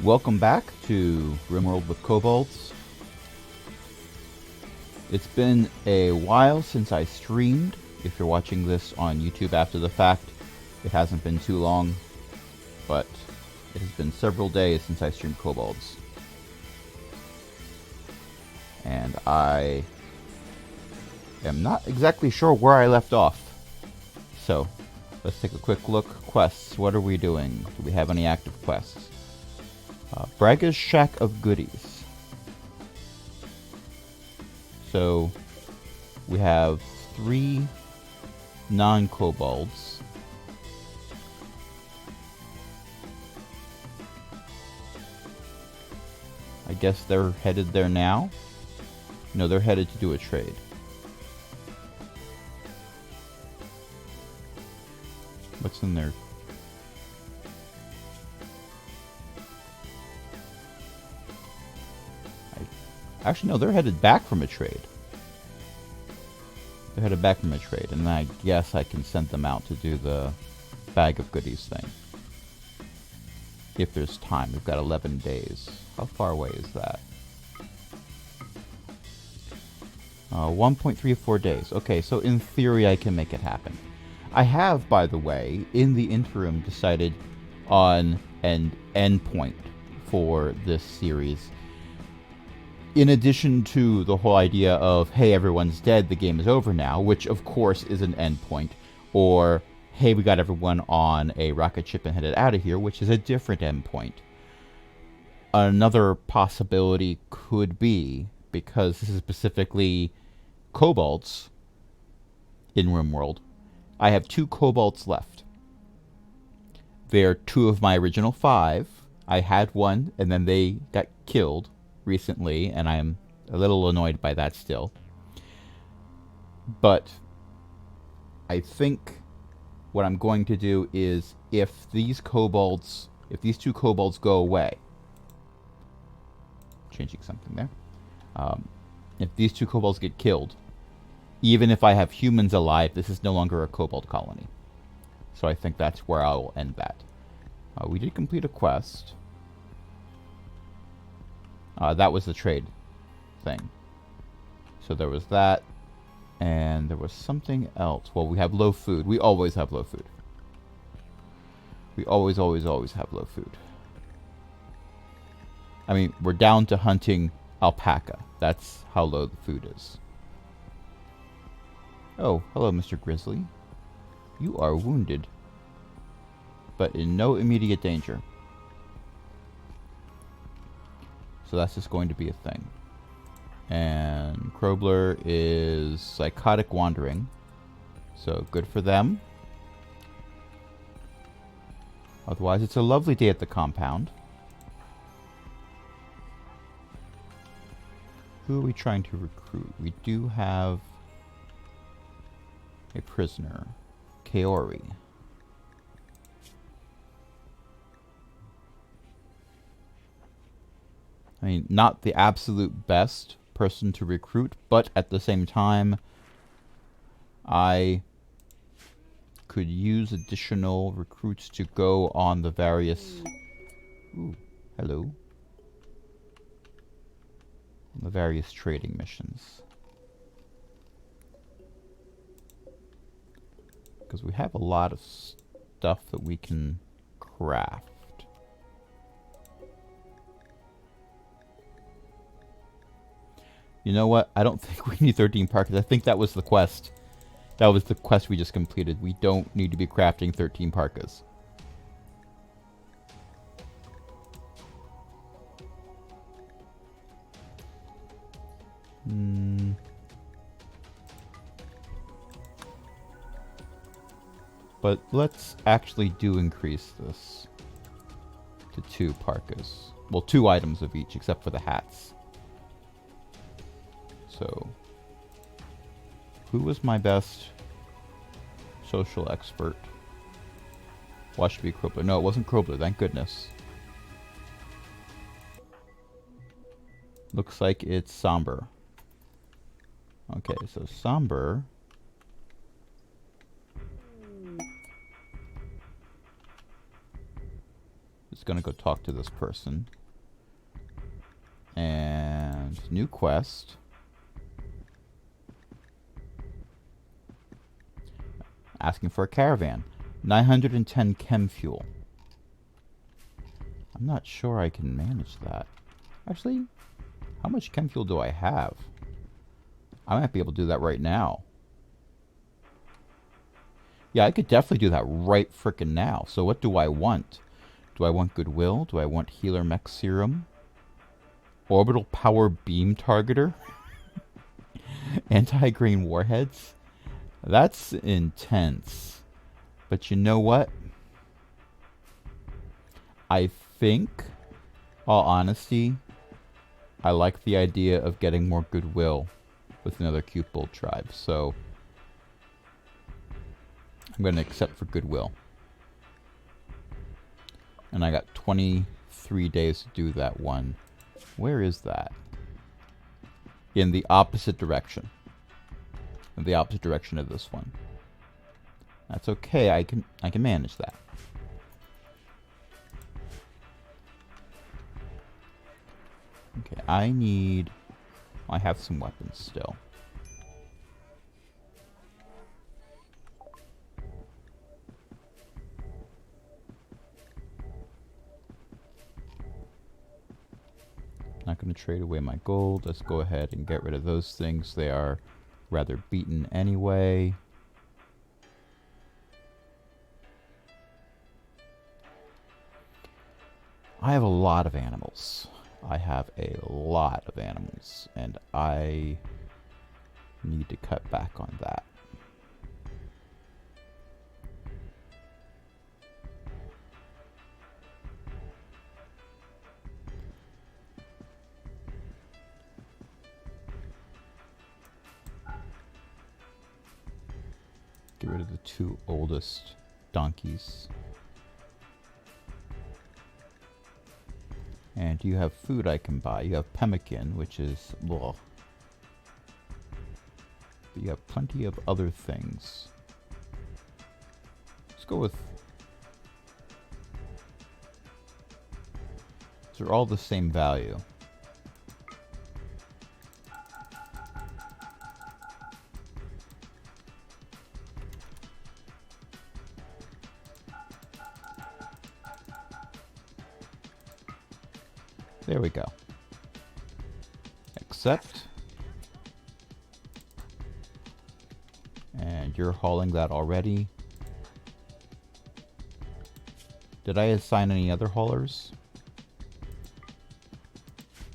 Welcome back to Rimworld with Kobolds. It's been a while since I streamed. If you're watching this on YouTube after the fact, it hasn't been too long, but it has been several days since I streamed Kobolds. And I am not exactly sure where I left off. So, let's take a quick look. Quests, what are we doing? Do we have any active quests? Braga's Shack of Goodies. So, we have 3 non-kobolds. I guess they're headed there now? No, they're headed to do a trade. What's in there? Actually, no, they're headed back from a trade. They're headed back from a trade, and I guess I can send them out to do the bag of goodies thing. If there's time. We've got 11 days. How far away is that? 1.34 days. Okay, so in theory I can make it happen. I have, by the way, in the interim decided on an endpoint for this series. In addition to the whole idea of, hey, everyone's dead, the game is over now, which of course is an endpoint, or, hey, we got everyone on a rocket ship and headed out of here, which is a different endpoint. Another possibility could be, because this is specifically kobolds in Rimworld, I have 2 kobolds left. They're 2 of my original 5. I had one, and then they got killed recently, and I'm a little annoyed by that still. But I think what I'm going to do is, if these 2 kobolds go away, changing something there, if these 2 kobolds get killed, even if I have humans alive, this is no longer a kobold colony. So I think that's where I will end that. We did complete a quest. That was the trade thing. So there was that, and there was something else. Well, we have low food. We always have low food. We always have low food. I mean, we're down to hunting alpaca. That's how low the food is. Oh, hello, Mr. Grizzly. You are wounded, but in no immediate danger. So that's just going to be a thing. And Krobler is psychotic wandering. So good for them. Otherwise, it's a lovely day at the compound. Who are we trying to recruit? We do have a prisoner, Kaori. I mean, not the absolute best person to recruit, but at the same time, I could use additional recruits to go on the various... Ooh, hello. The various trading missions. Because we have a lot of stuff that we can craft. You know what? I don't think we need 13 parkas. I think that was the quest. That was the quest we just completed. We don't need to be crafting 13 parkas. But let's actually do increase this to 2 parkas. Well, 2 items of each, except for the hats. So, who was my best social expert? Watch to be Krobler. No, it wasn't Krobler, thank goodness. Looks like it's Somber. Okay, so Somber It's gonna go talk to this person. And new quest. Asking for a caravan. 910 chem fuel. I'm not sure I can manage that. Actually, how much chem fuel do I have? I might be able to do that right now. Yeah, I could definitely do that right frickin' now. So what do I want? Do I want goodwill? Do I want healer mech serum? Orbital power beam targeter? Anti-grain warheads? That's intense. But you know what? I think, all honesty, I like the idea of getting more goodwill with another Kobold tribe. So I'm going to accept for goodwill. And I got 23 days to do that one. Where is that? In the opposite direction. In the opposite direction of this one. That's okay. I can manage that. Okay, I have some weapons still. Not going to trade away my gold. Let's go ahead and get rid of those things. They are rather beaten anyway. I have a lot of animals. I have a lot of animals, and I need to cut back on that. Get rid of the 2 oldest donkeys. And you have food I can buy. You have pemmican, which is... Ugh. But you have plenty of other things. Let's go with... They're all the same value. There we go. Accept. And you're hauling that already. Did I assign any other haulers?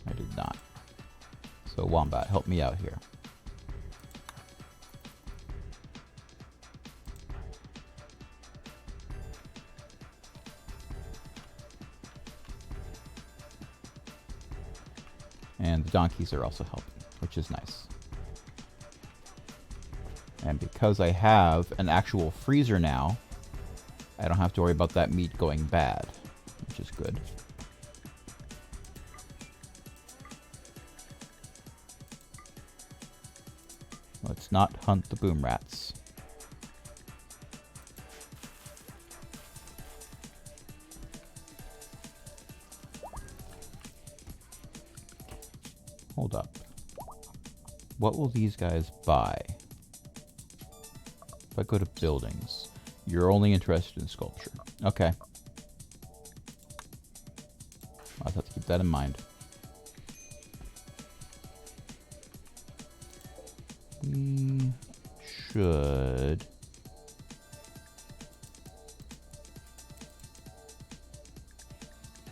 I did not. So Wombat, help me out here. And the donkeys are also helping, which is nice. And because I have an actual freezer now, I don't have to worry about that meat going bad, which is good. Let's not hunt the boom rats. Hold up. What will these guys buy? If I go to buildings, you're only interested in sculpture. Okay. I'll have to keep that in mind. We should...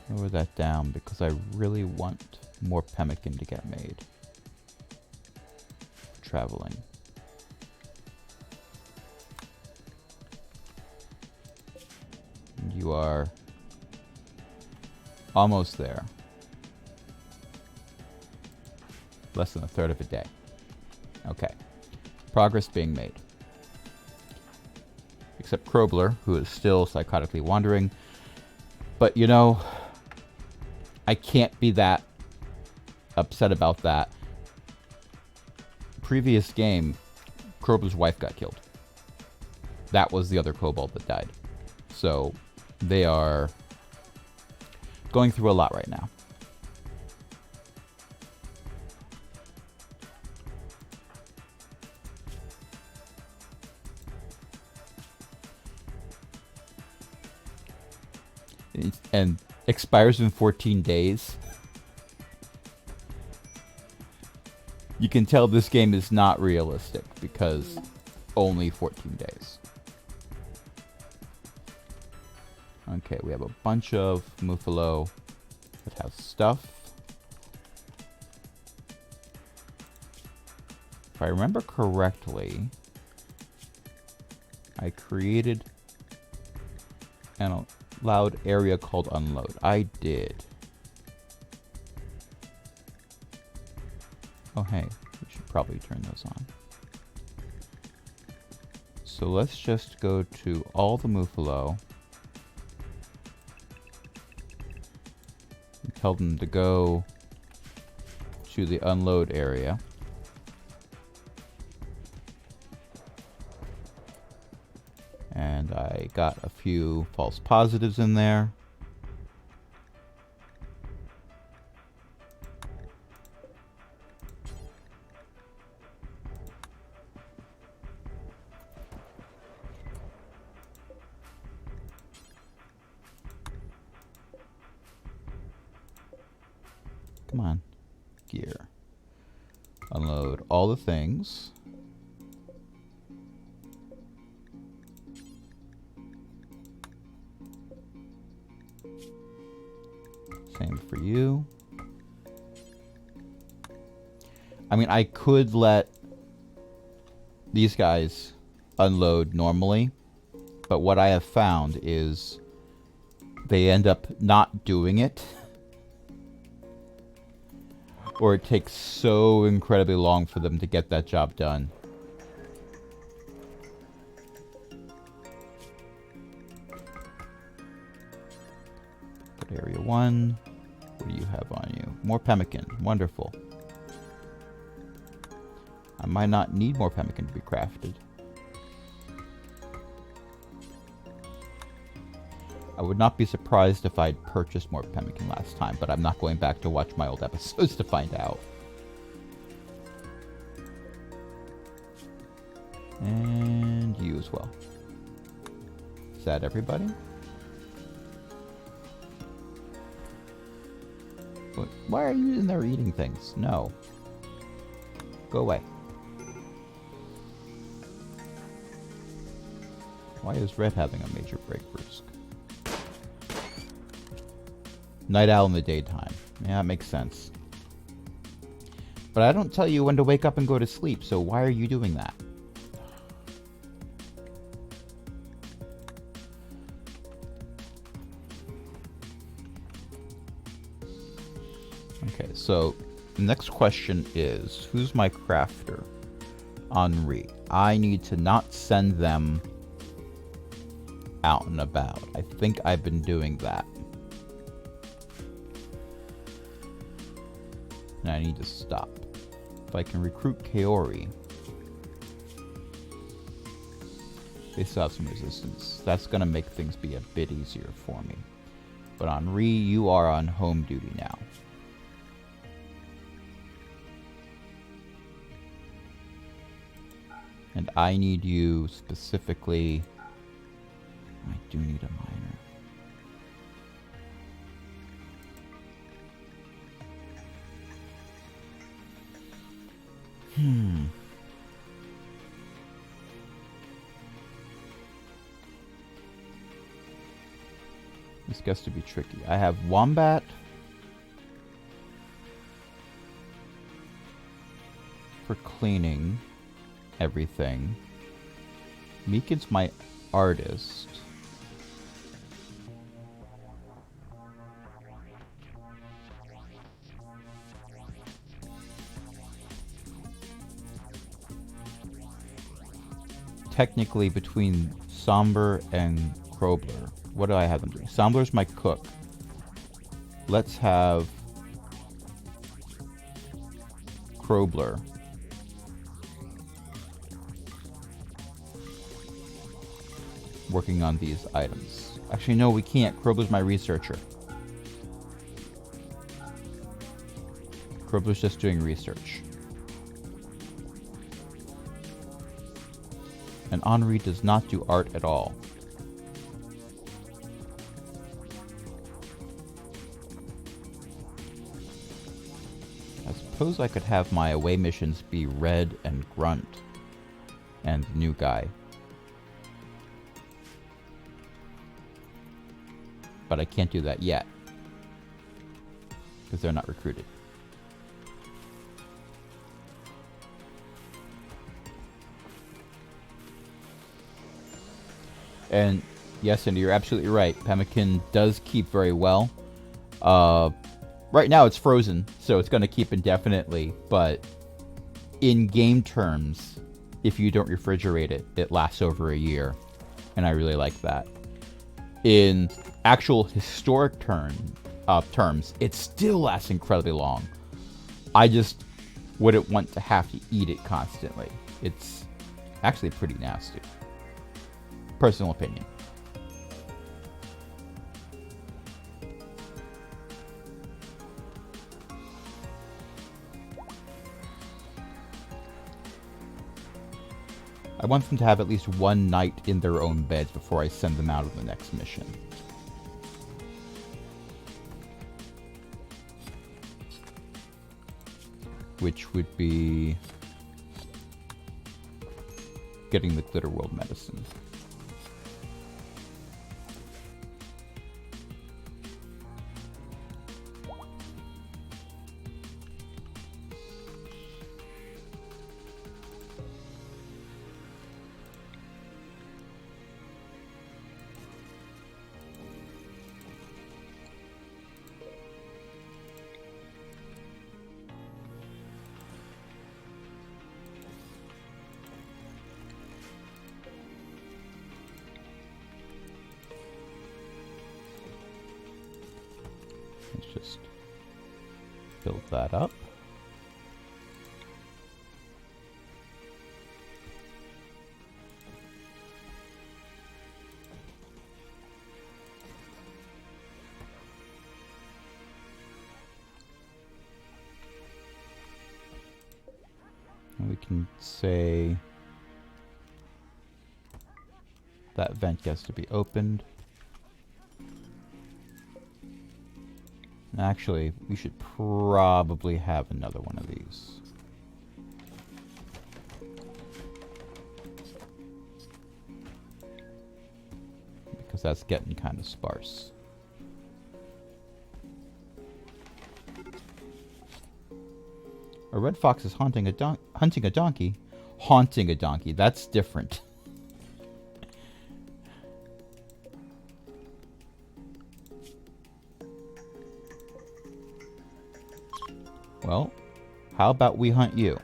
lower that down because I really want more pemmican to get made. Traveling. And you are almost there. Less than a third of a day. Okay. Progress being made. Except Krobler, who is still psychotically wandering. But you know, I can't be that upset about that. Previous game, Krobler's wife got killed. That was the other kobold that died. So they are going through a lot right now. And expires in 14 days. You can tell this game is not realistic because only 14 days. Okay, we have a bunch of Muffalo that have stuff. If I remember correctly, I created an allowed area called unload. I did. Oh hey, we should probably turn those on. So let's just go to all the Muffalo and tell them to go to the unload area. And I got a few false positives in there. Come on. Gear. Unload all the things. Same for you. I mean, I could let these guys unload normally, but what I have found is they end up not doing it. Or it takes so incredibly long for them to get that job done. Put area 1. What do you have on you? More pemmican. Wonderful. I might not need more pemmican to be crafted. I would not be surprised if I'd purchased more pemmican last time, but I'm not going back to watch my old episodes to find out. And you as well. Is that everybody? What? Why are you in there eating things? No. Go away. Why is Red having a major break risk? Night owl in the daytime. Yeah, that makes sense. But I don't tell you when to wake up and go to sleep, so why are you doing that? Okay, so the next question is, who's my crafter? Henri. I need to not send them out and about. I think I've been doing that. And I need to stop. If I can recruit Kaori, they still have some resistance. That's going to make things be a bit easier for me. But Henri, you are on home duty now. And I need you specifically. I do need a miner. This gets to be tricky. I have Wombat for cleaning everything. Meekin's my artist. Technically between Somber and Krobler. What do I have them doing? Sombler's my cook. Let's have Krobler working on these items. Actually, no, we can't. Krobler's my researcher. Grover's just doing research. And Henri does not do art at all. I suppose I could have my away missions be Red and Grunt and the new guy. But I can't do that yet. Because they're not recruited. And yes, and you're absolutely right. Pemmican does keep very well. Right now it's frozen, so it's going to keep indefinitely. But in game terms, if you don't refrigerate it, it lasts over a year. And I really like that. In actual historic terms, it still lasts incredibly long. I just wouldn't want to have to eat it constantly. It's actually pretty nasty. Personal opinion. I want them to have at least one night in their own beds before I send them out on the next mission. Which would be getting the Glitter World medicine. Let's just build that up. And we can say that vent gets to be opened. Actually, we should probably have another one of these. Because that's getting kind of sparse. A red fox is hunting a donkey. Haunting a donkey. That's different. Well, how about we hunt you?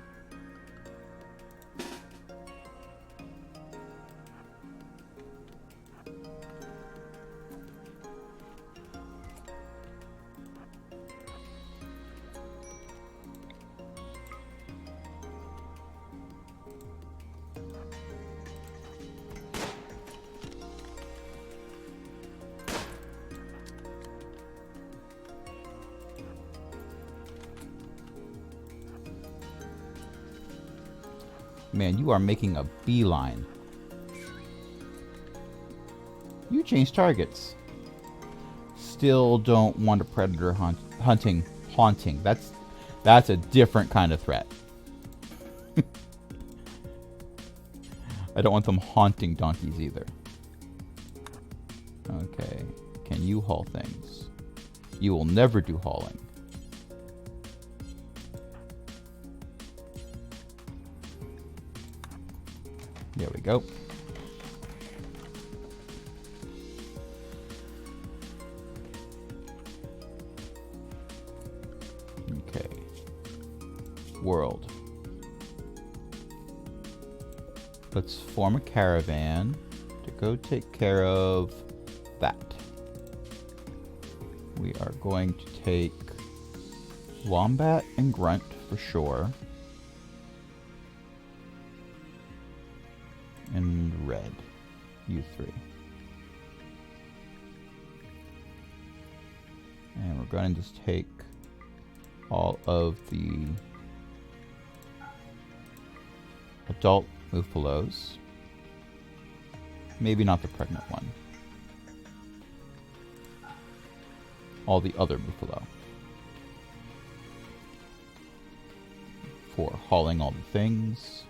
Man, you are making a beeline. You change targets. Still don't want a predator haunting. That's a different kind of threat. I don't want them haunting donkeys either. Okay. Can you haul things? You will never do hauling. There we go. Okay. World. Let's form a caravan to go take care of that. We are going to take Wombat and Grunt for sure. And Red. You three. And we're going to just take all of the adult Muphalos. Maybe not the pregnant one. All the other Muphalo. For hauling all the things.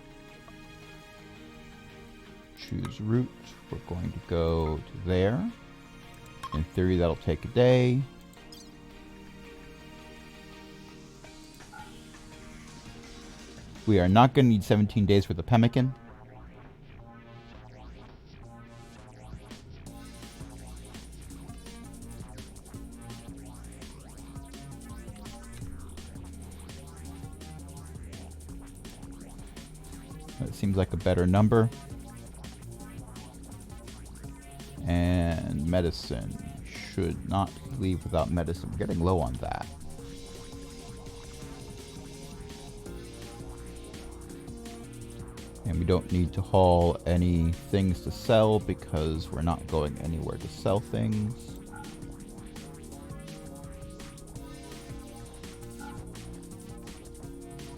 Choose route. We're going to go to there. In theory, that'll take a day. We are not going to need 17 days for the pemmican. That seems like a better number. And medicine. Should not leave without medicine. We're getting low on that. And we don't need to haul any things to sell because we're not going anywhere to sell things.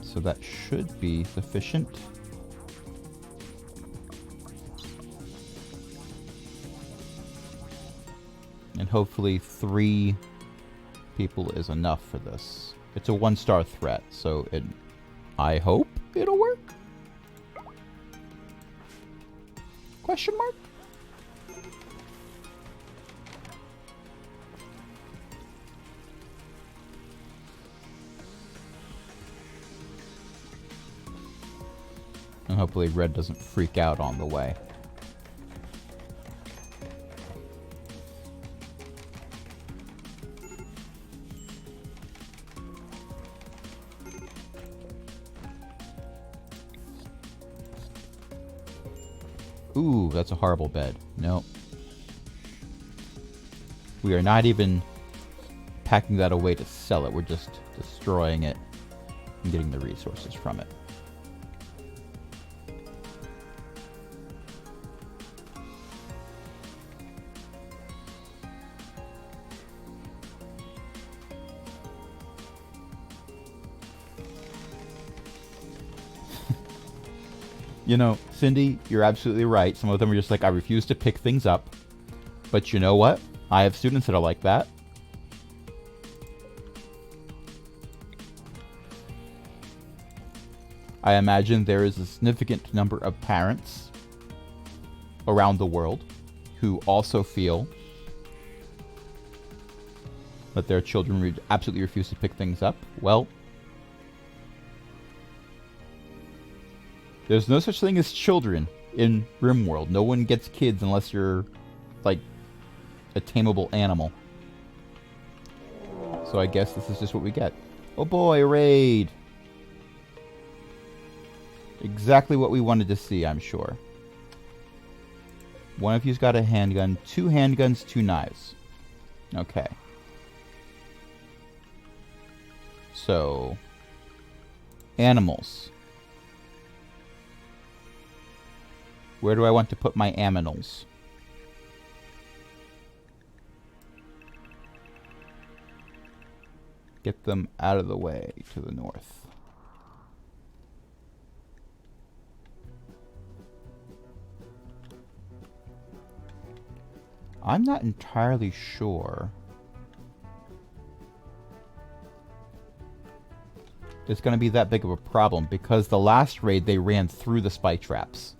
So that should be sufficient. And hopefully 3 people is enough for this. It's a 1-star threat, so I hope it'll work? Question mark? And hopefully Red doesn't freak out on the way. Ooh, that's a horrible bed. Nope. We are not even packing that away to sell it. We're just destroying it and getting the resources from it. You know, Cindy, you're absolutely right. Some of them are just like, I refuse to pick things up. But you know what? I have students that are like that. I imagine there is a significant number of parents around the world who also feel that their children absolutely refuse to pick things up. Well, there's no such thing as children in Rimworld. No one gets kids unless you're, like, a tameable animal. So I guess this is just what we get. Oh boy, a raid! Exactly what we wanted to see, I'm sure. One of you's got a handgun. 2 handguns, 2 knives. Okay. So, animals. Where do I want to put my aminals? Get them out of the way to the north. I'm not entirely sure it's going to be that big of a problem because the last raid they ran through the spike traps.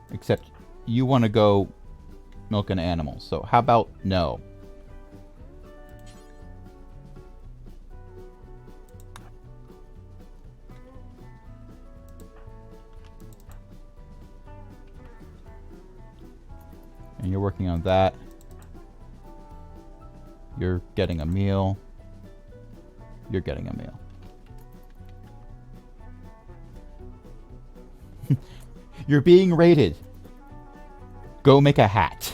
Except you want to go milk an animal. So how about no? And you're working on that. You're getting a meal. You're getting a meal. You're being raided. Go make a hat.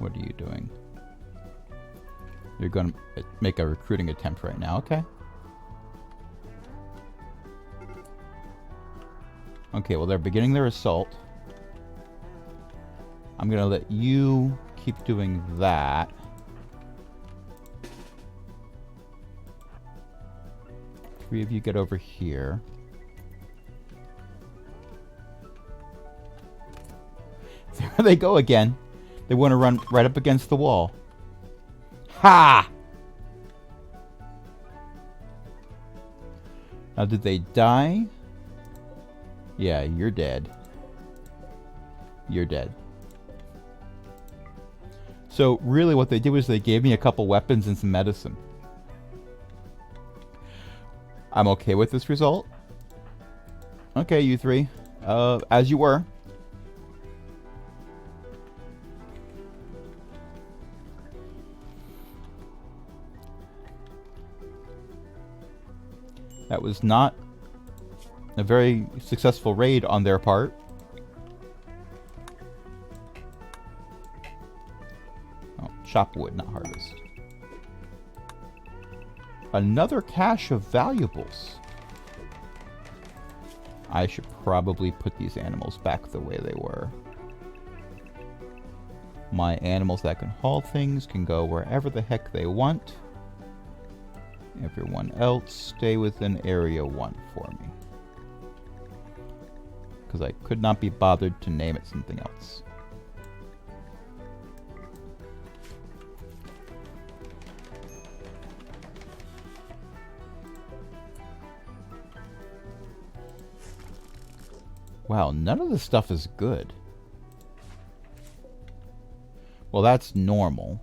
What are you doing? You're going to make a recruiting attempt right now. Okay. Okay, well, they're beginning their assault. I'm going to let you keep doing that. Three of you get over here. There they go again. They want to run right up against the wall. Ha! Now, did they die? Yeah, you're dead. You're dead. So, really what they did was they gave me a couple weapons and some medicine. I'm okay with this result. Okay, you three. As you were. That was not a very successful raid on their part. Oh, chop wood, not harvest. Another cache of valuables. I should probably put these animals back the way they were. My animals that can haul things can go wherever the heck they want. Everyone else, stay within Area 1 for me. Because I could not be bothered to name it something else. Wow, none of this stuff is good. Well, that's normal.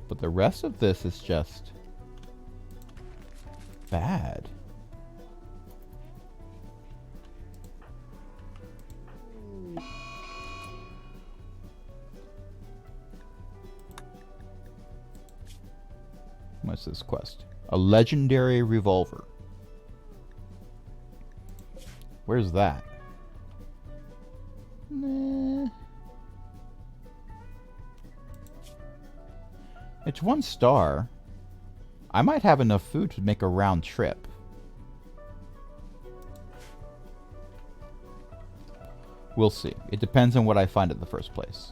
But the rest of this is just bad. What's this quest? A legendary revolver. Where's that? Nah. It's 1 star. I might have enough food to make a round trip. We'll see. It depends on what I find in the first place.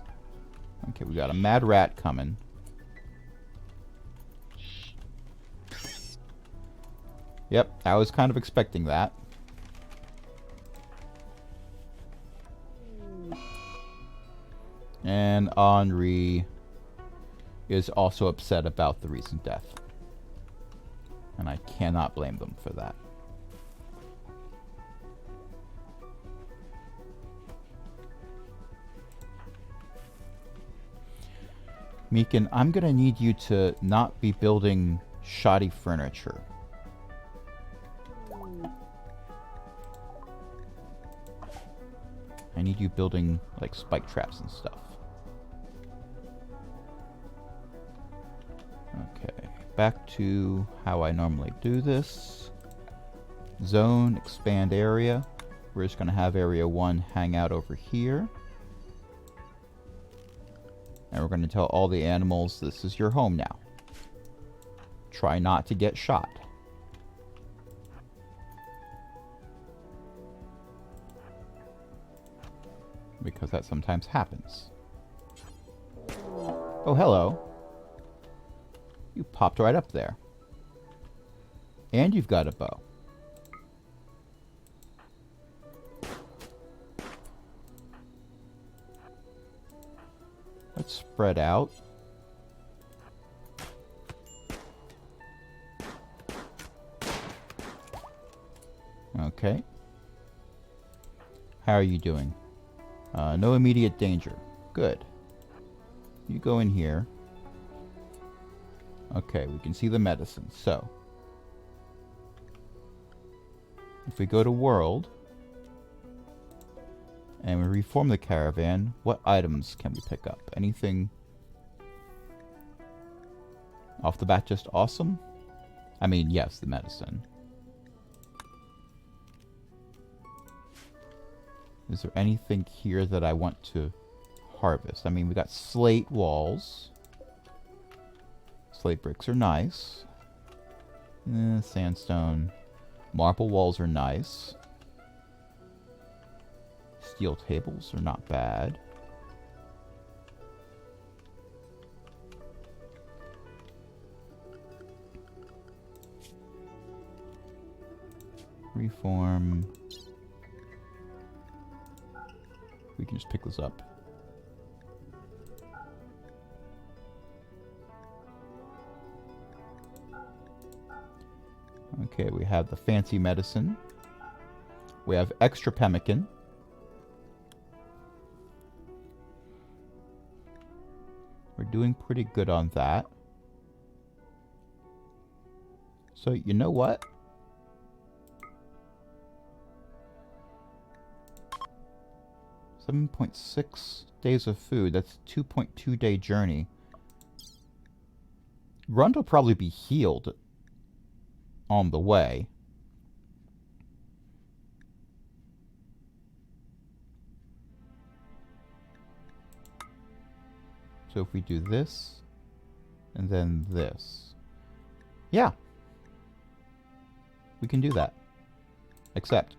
Okay, we got a mad rat coming. Yep, I was kind of expecting that. And Henri is also upset about the recent death. And I cannot blame them for that. Meekin, I'm going to need you to not be building shoddy furniture. I need you building, like, spike traps and stuff. Okay, back to how I normally do this. Zone, expand area. We're just going to have Area 1 hang out over here. And we're going to tell all the animals this is your home now. Try not to get shot. Because that sometimes happens. Oh, hello. You popped right up there. And you've got a bow. Let's spread out. Okay. How are you doing? No immediate danger. Good. You go in here. Okay, we can see the medicine. So, if we go to World, and we reform the caravan, what items can we pick up? Anything off the bat just awesome? I mean, yes, the medicine. Is there anything here that I want to harvest? I mean, we got slate walls. Slate bricks are nice. Sandstone. Marble walls are nice. Steel tables are not bad. Reform. We can just pick this up. Okay, we have the fancy medicine. We have extra pemmican. We're doing pretty good on that. So, you know what? $7.6 days of food. That's a 2.2 day journey. Grunt will probably be healed on the way. So if we do this, and then this. Yeah. We can do that. Accept.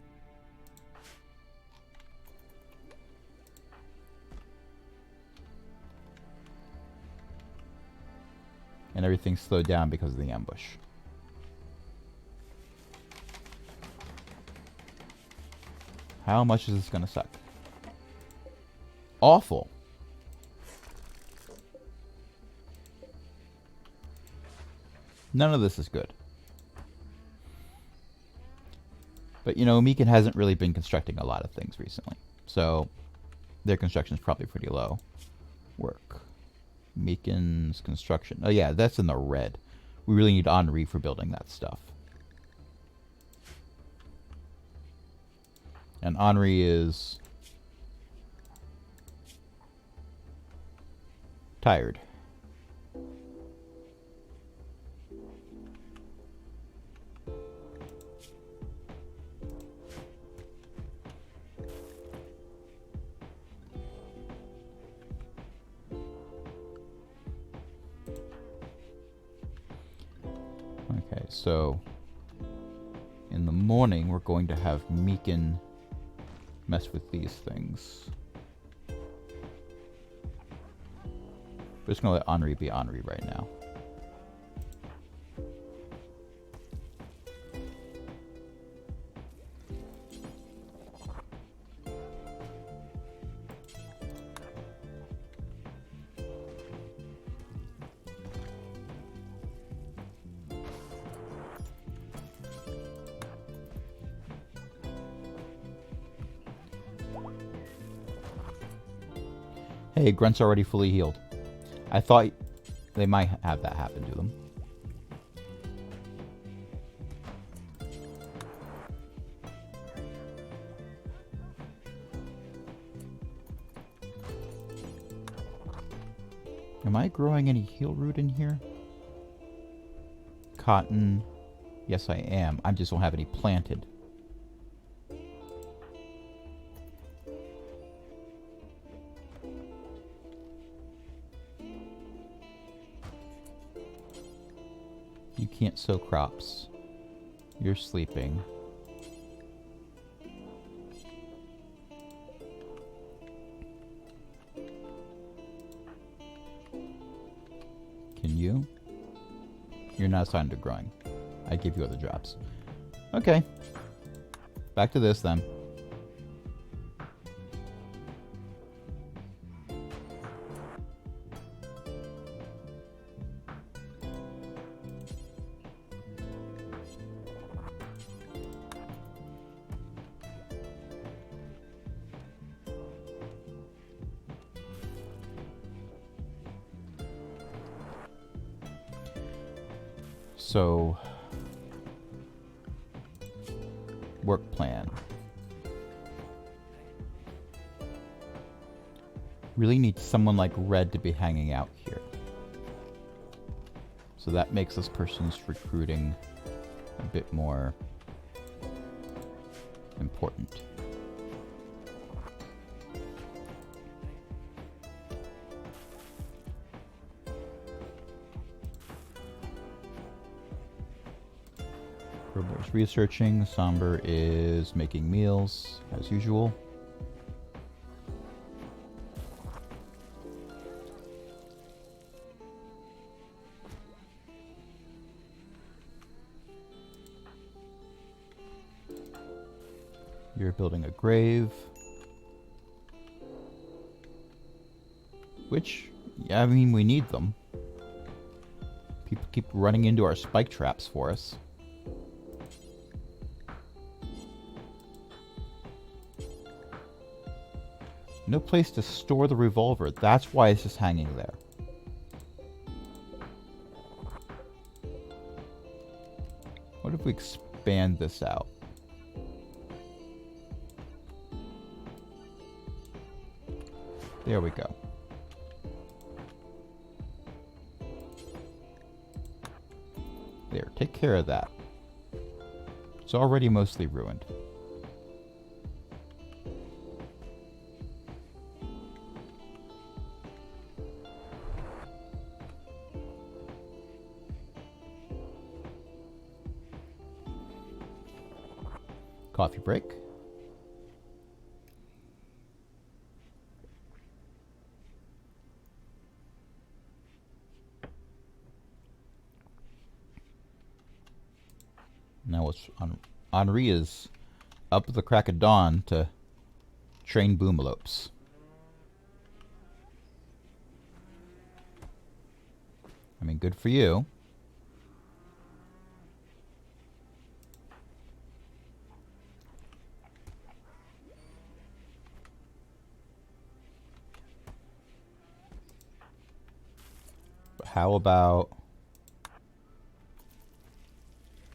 And everything's slowed down because of the ambush. How much is this going to suck? Awful. None of this is good. But, you know, Meekin hasn't really been constructing a lot of things recently. So, their construction is probably pretty low. Work. Meekin's construction. Oh, yeah, that's in the red. We really need Henri for building that stuff. And Henri is tired. Okay, so in the morning we're going to have Meekin mess with these things. We're just going to let Henri be Henri right now. Hey, Grunt's already fully healed. I thought they might have that happen to them. Am I growing any heal root in here? Cotton. Yes, I am. I just don't have any planted. You can't sow crops. You're sleeping. Can you? You're not assigned to growing. I give you other jobs. Okay. Back to this then. So, work plan. Really need someone like Red to be hanging out here. So that makes this person's recruiting a bit more important. Robor's researching. Somber is making meals, as usual. You're building a grave. Which, yeah, I mean, we need them. People keep running into our spike traps for us. No place to store the revolver. That's why it's just hanging there. What if we expand this out? There we go. There, take care of that. It's already mostly ruined. Coffee break. Now it's on. Henri is up at the crack of dawn to train boomalopes. I mean, good for you. But how about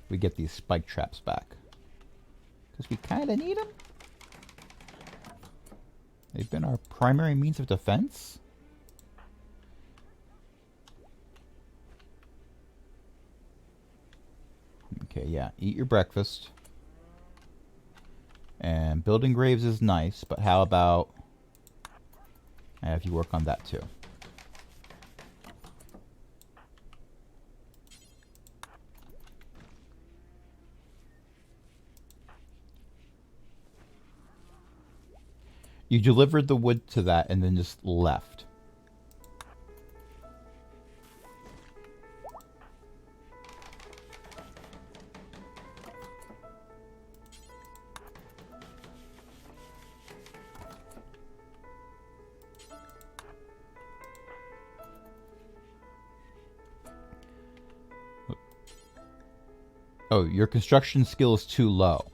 we get these spike traps back? Because we kind of need them. They've been our primary means of defense. Okay, yeah, eat your breakfast. And building graves is nice, but how about I have you work on that too? You delivered the wood to that and then just left. Oh, your construction skill is too low.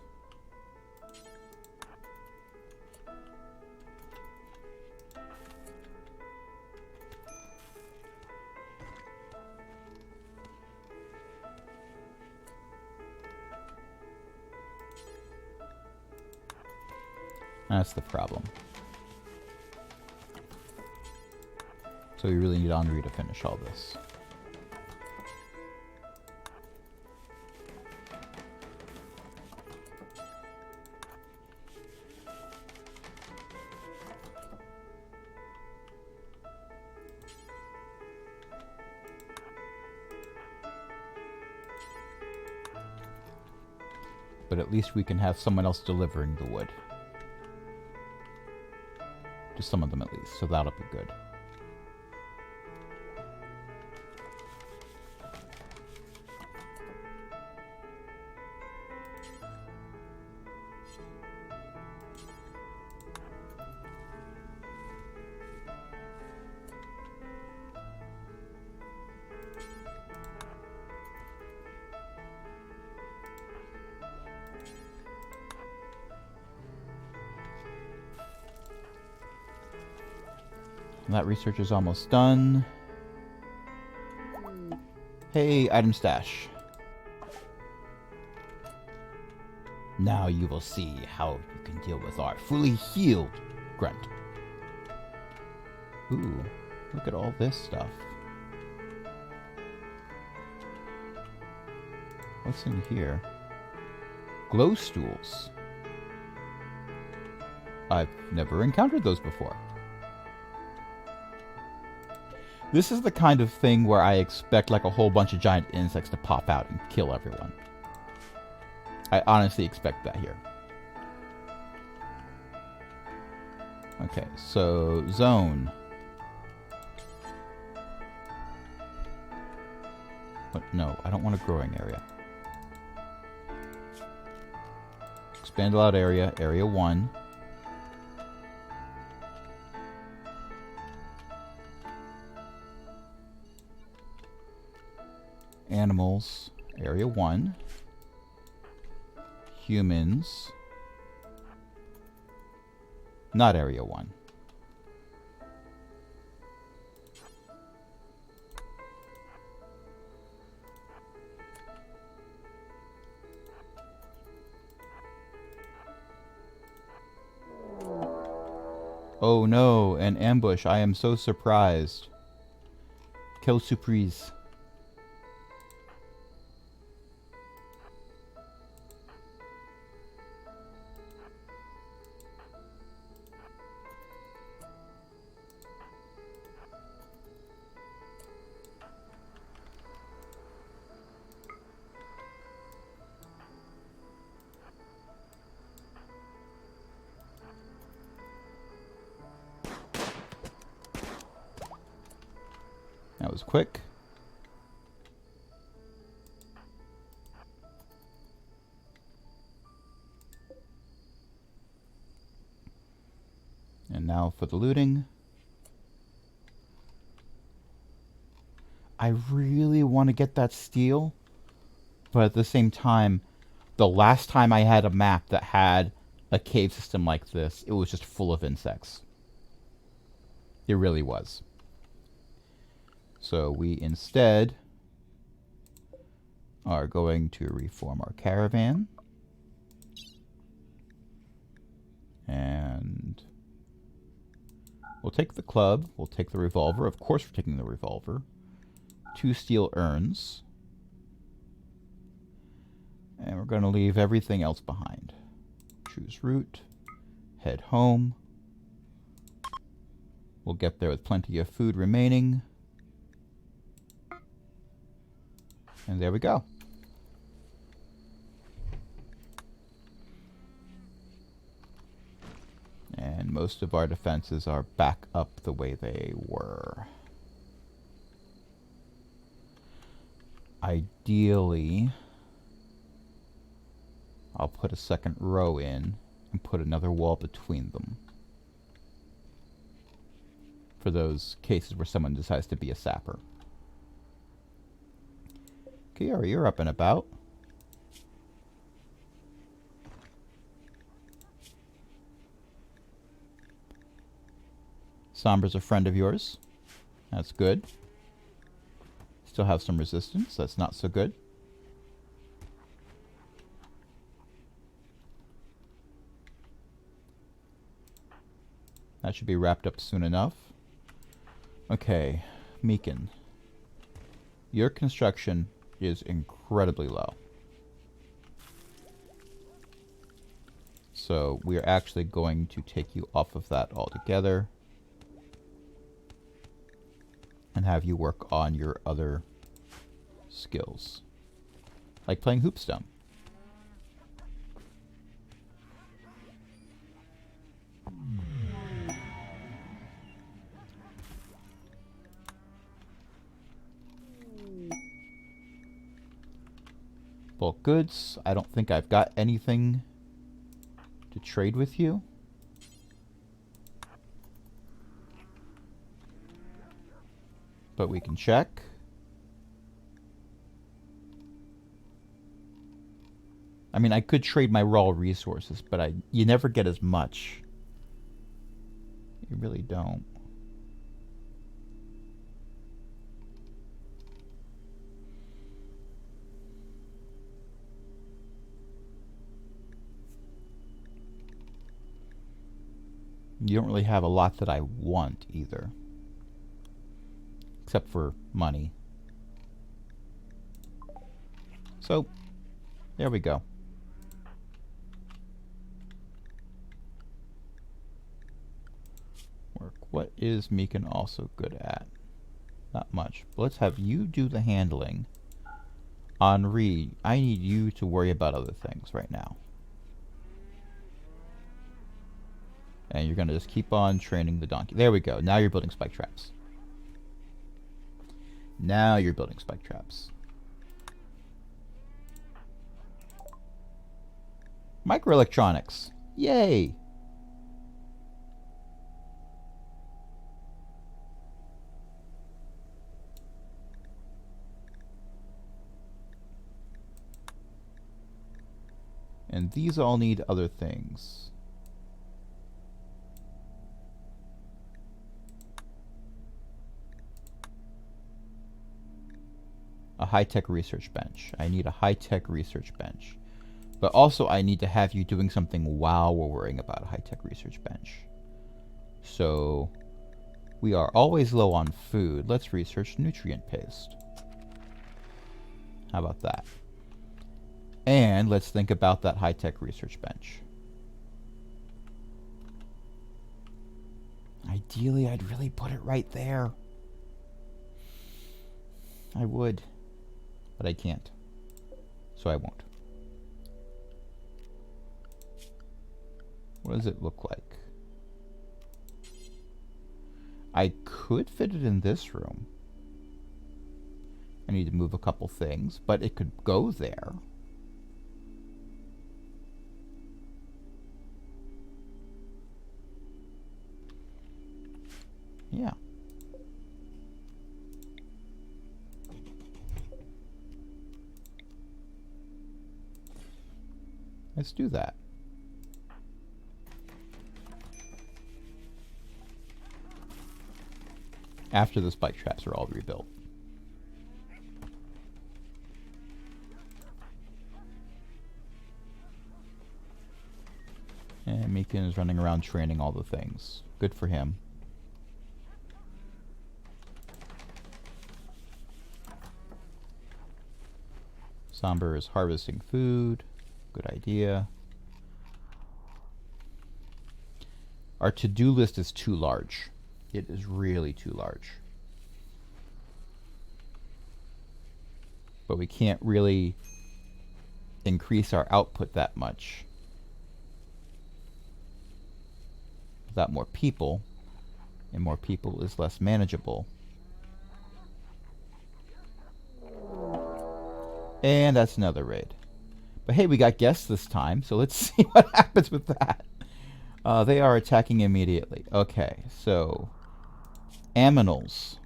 That's the problem. So we really need Henri to finish all this. But at least we can have someone else delivering the wood. Just some of them at least, so that'll be good. That research is almost done. Hey, item stash. Now you will see how you can deal with our fully healed grunt. Ooh, look at all this stuff. What's in here? Glow stools. I've never encountered those before. This is the kind of thing where I expect like a whole bunch of giant insects to pop out and kill everyone. I honestly expect that here. Okay, so zone. But no, I don't want a growing area. Expand allowed area, area 1. Animals, area 1. Humans, not area 1. Oh no, an ambush. I am so surprised. Kill surprise. That was quick. And now for the looting. I really want to get that steel, but at the same time, the last time I had a map that had a cave system like this, it was just full of insects. It really was. So we instead are going to reform our caravan. And we'll take the club. We'll take the revolver. Of course we're taking the revolver. 2 steel urns. And we're going to leave everything else behind. Choose route. Head home. We'll get there with plenty of food remaining. And there we go. And most of our defenses are back up the way they were. Ideally, I'll put a second row in and put another wall between them. For those cases where someone decides to be a sapper. Kiara, you're up and about. Sombra's a friend of yours. That's good. Still have some resistance. That's not so good. That should be wrapped up soon enough. Okay, Meekin. Your construction is incredibly low. So we are actually going to take you off of that altogether. And have you work on your other skills. Like playing hoopstone. Bulk goods. I don't think I've got anything to trade with you. But we can check. I mean, I could trade my raw resources, but you never get as much. You really don't. You don't really have a lot that I want either. Except for money. So, there we go. Work. What is Meekin also good at? Not much. But let's have you do the handling Henri, I need you to worry about other things right now. And you're going to just keep on training the donkey. There we go. Now you're building spike traps. Now you're building spike traps. Microelectronics. Yay! And these all need other things. A high-tech research bench. I need a high-tech research bench. But also I need to have you doing something while we're worrying about a high-tech research bench. So we are always low on food. Let's research nutrient paste. How about that? And let's think about that high-tech research bench. Ideally, I'd really put it right there. I would. But I can't. So I won't. What does it look like? I could fit it in this room. I need to move a couple things, but it could go there. Yeah. Let's do that. After the spike traps are all rebuilt. And Meekin is running around training all the things. Good for him. Somber is harvesting food. Good idea. Our to-do list is too large. It is really too large. But we can't really increase our output that much without more people, and more people is less manageable. And that's another raid. But hey, we got guests this time, so let's see what happens with that. They are attacking immediately. Okay, so aminals.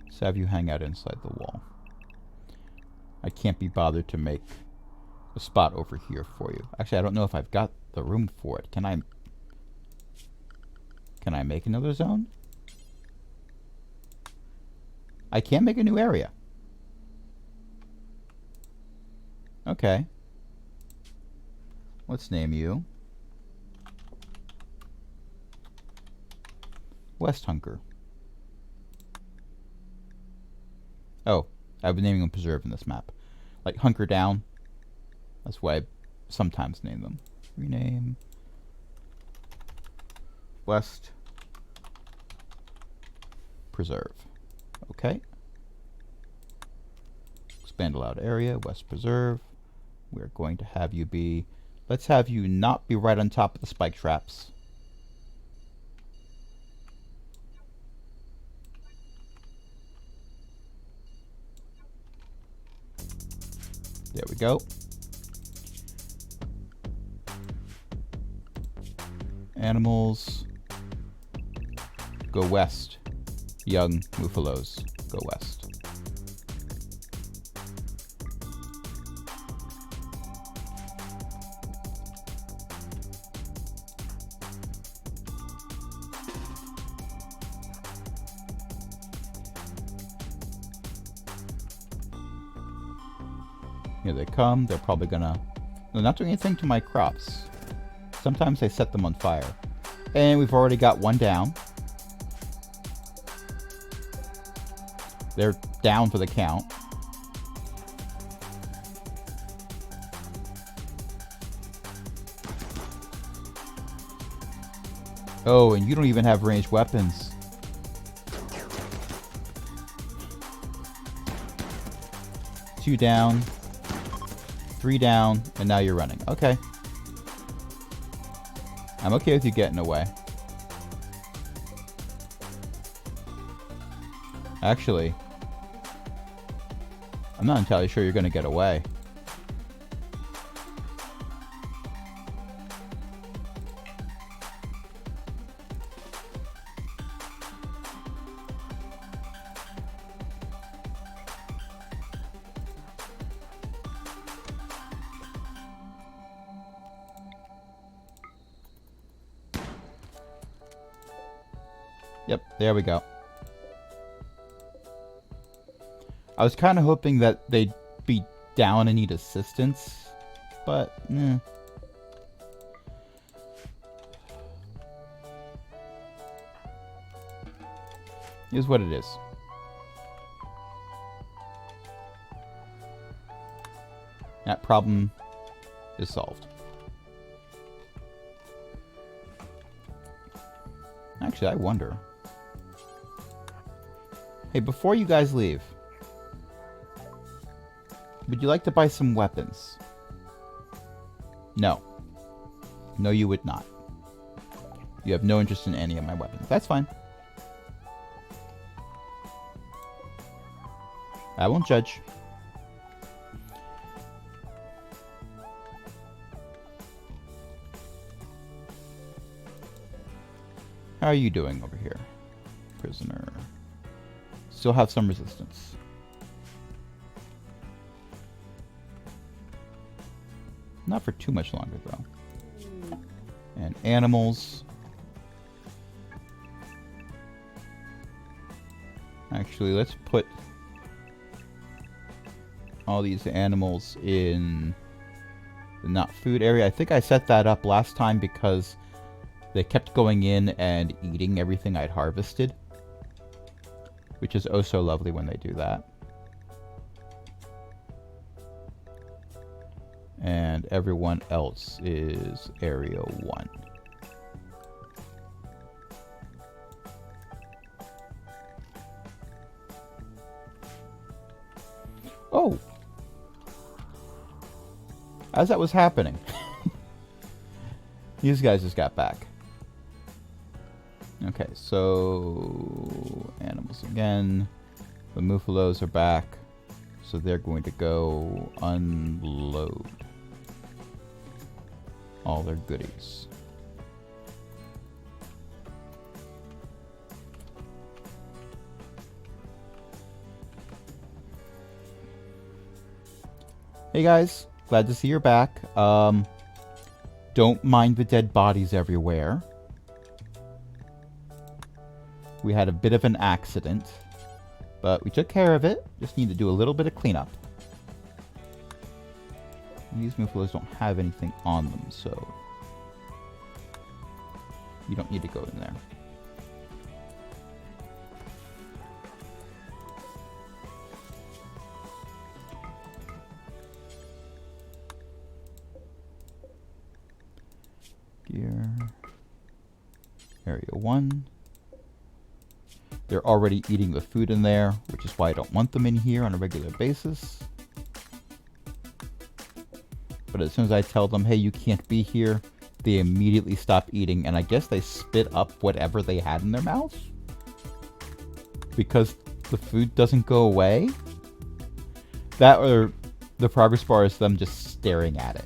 Let's have you hang out inside the wall. I can't be bothered to make a spot over here for you. Actually, I don't know if I've got the room for it. Can I make another zone? I can make a new area. Okay. Let's name you West Hunker. Oh, I've been naming them Preserve in this map. Like Hunker Down. That's why I sometimes name them. Rename West Preserve. Okay. Expand allowed area, West Preserve. We're going to have you be... Let's have you not be right on top of the spike traps. There we go. Animals. Go west. Young Muffalos. Go west. Here they come. They're probably gonna They're not doing anything to my crops. Sometimes I set them on fire. And we've already got one down. They're down for the count. Oh, and you don't even have ranged weapons. Two down. Three down. And now you're running. Okay. I'm okay with you getting away. Actually, I'm not entirely sure you're going to get away. Yep, there we go. I was kind of hoping that they'd be down and need assistance, but Here's what it is. That problem is solved. Actually, I wonder. Hey, before you guys leave, would you like to buy some weapons? No. No, you would not. You have no interest in any of my weapons. That's fine. I won't judge. How are you doing over here, prisoner? Still have some resistance. Not for too much longer, though. And animals. Actually, let's put all these animals in the not food area. I think I set that up last time because they kept going in and eating everything I'd harvested. Which is oh so lovely when they do that. And everyone else is Area 1. Oh! As that was happening, these guys just got back. Okay, so animals again. The Muffalos are back, so they're going to go unload all their goodies. Hey guys, glad to see you're back. Don't mind the dead bodies everywhere. We had a bit of an accident, but we took care of it. Just need to do a little bit of cleanup. These Muffalos don't have anything on them, so you don't need to go in there. Gear. Area 1. They're already eating the food in there, which is why I don't want them in here on a regular basis. But as soon as I tell them, hey, you can't be here, they immediately stop eating, and I guess they spit up whatever they had in their mouths? Because the food doesn't go away? That or the progress bar is them just staring at it.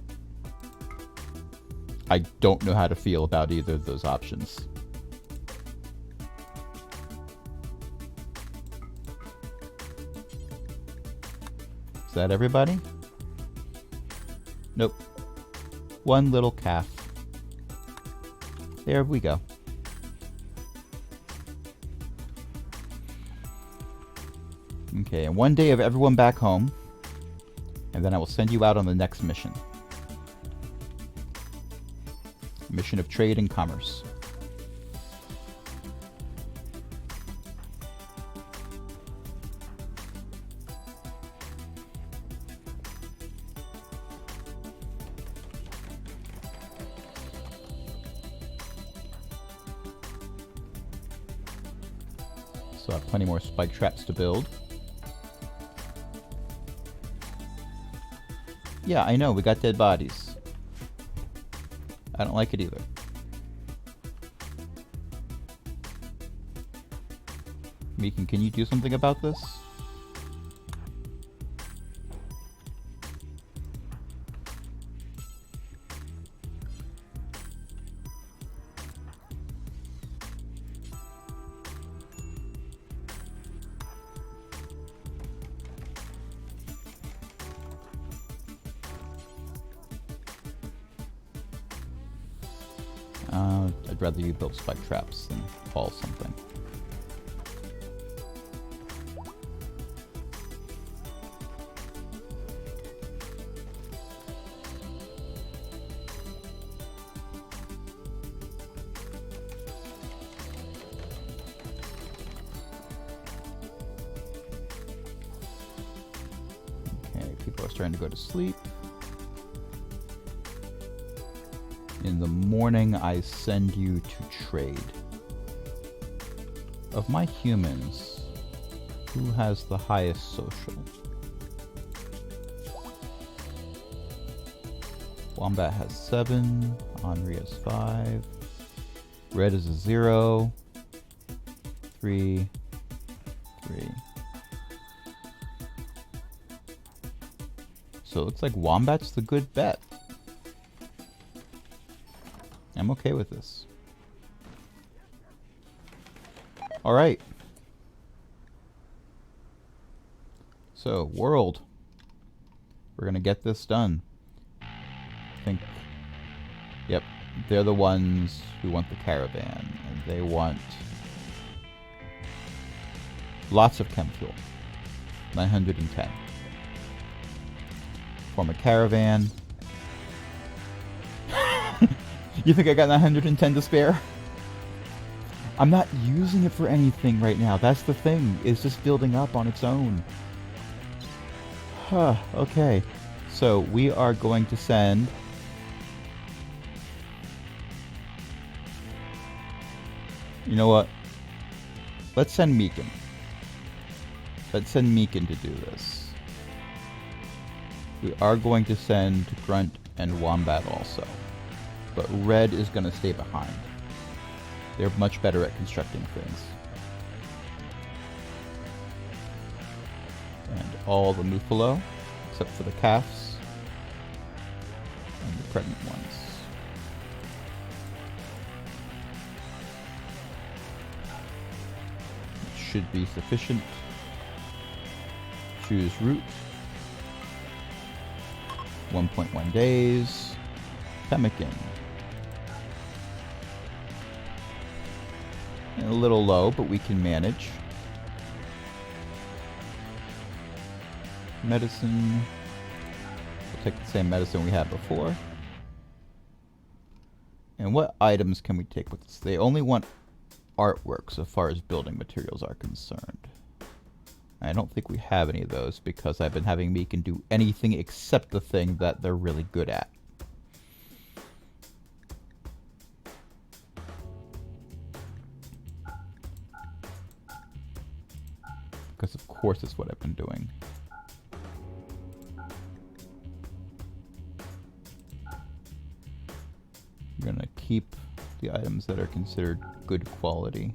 I don't know how to feel about either of those options. Is that everybody? Nope. One little calf. There we go. Okay, and one day of everyone back home, and then I will send you out on the next mission. Mission of trade and commerce. So I have plenty more spike traps to build. Yeah, I know, we got dead bodies. I don't like it either. Meekin, can you do something about this? I'd rather you build spike traps than fall something. Okay, people are starting to go to sleep. In the morning, I send you to trade. Of my humans, who has the highest social? Wombat has 7, Henri has 5, Red is a 0, 3, 3. So it looks like Wombat's the good bet. I'm okay with this. Alright. So, world. We're gonna get this done. I think... Yep. They're the ones who want the caravan. And they want... lots of chem fuel. 910. Form a caravan. You think I got 910 to spare? I'm not using it for anything right now. That's the thing. It's just building up on its own. Huh, okay. So we are going to send... You know what? Let's send Meekin. Let's send Meekin to do this. We are going to send Grunt and Wombat also. But Red is going to stay behind. They're much better at constructing things. And all the Muffalo, except for the calves and the pregnant ones. It should be sufficient. Choose route. 1.1 days. Pemmican. A little low, but we can manage. Medicine. We'll take the same medicine we had before. And what items can we take with us? They only want artwork so far as building materials are concerned. I don't think we have any of those because I've been having Meekin do anything except the thing that they're really good at. Because of course it's what I've been doing. I'm gonna keep the items that are considered good quality